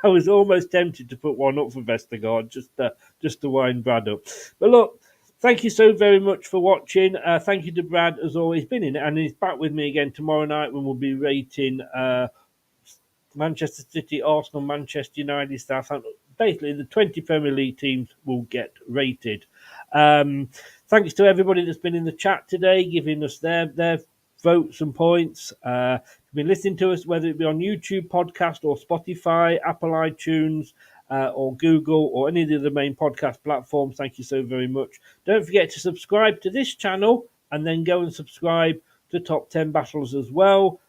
I was almost tempted to put one up for Vestergaard just to wind Brad up. But look, thank you so very much for watching. Thank you to Brad, as always, been in it, and he's back with me again tomorrow night when we'll be rating Manchester City, Arsenal, Manchester United, Southampton. Basically, the 20 Premier League teams will get rated. Thanks to everybody that's been in the chat today, giving us their votes and points. You've been listening to us, whether it be on YouTube, podcast, or Spotify, Apple iTunes, or Google, or any of the other main podcast platforms. Thank you so very much. Don't forget to subscribe to this channel and then go and subscribe to Top 10 Battles as well.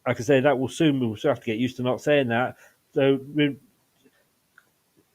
Like I say, that will soon, we'll have to get used to not saying that. So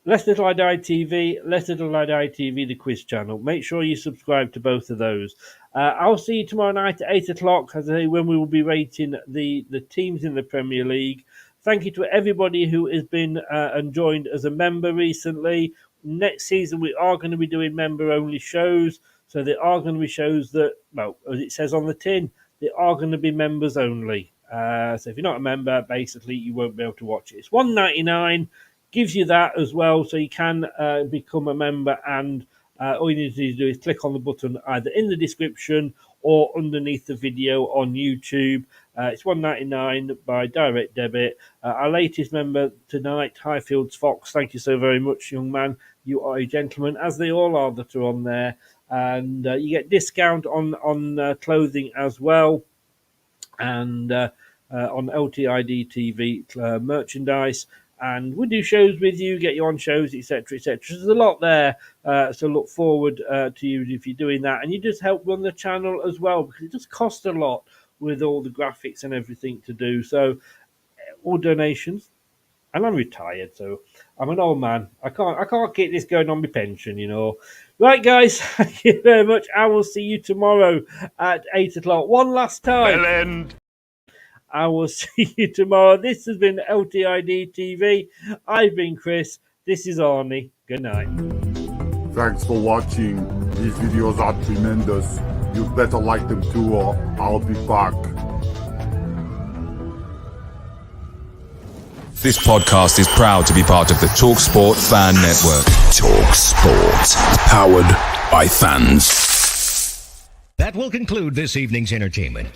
Leicester Till I Die TV, Leicester Till I Die TV, the quiz channel. Make sure you subscribe to both of those. I'll see you tomorrow night at 8 o'clock, as I say, when we will be rating the teams in the Premier League. Thank you to everybody who has been and joined as a member recently. Next season, we are going to be doing member-only shows. So there are going to be shows that, well, as it says on the tin, they are going to be members only. So if you're not a member, basically, you won't be able to watch it. It's $1.99. Gives you that as well, so you can become a member and All you need to do is click on the button either in the description or underneath the video on YouTube. It's $1.99 by direct debit. Our latest member tonight, Highfields Fox, thank you so very much, young man. You are a gentleman, as they all are that are on there. And you get discount on clothing as well. And on LTID TV merchandise. And we do shows with you, get you on shows, etc., etc. There's a lot there, so look forward to you if you're doing that. And you just help run the channel as well, because it just costs a lot with all the graphics and everything to do. So, all donations. And I'm retired, so I'm an old man. I can't keep this going on my pension, you know. Right, guys, thank you very much. I will see you tomorrow at 8 o'clock. One last time. I will see you tomorrow. This has been LTID TV. I've been Chris. This is Arnie. Good night.
Thanks for watching. These videos are tremendous. You better like them too, or I'll be back.
This podcast is proud to be part of the TalkSport Fan Network. TalkSport. Powered by fans.
That will conclude this evening's entertainment.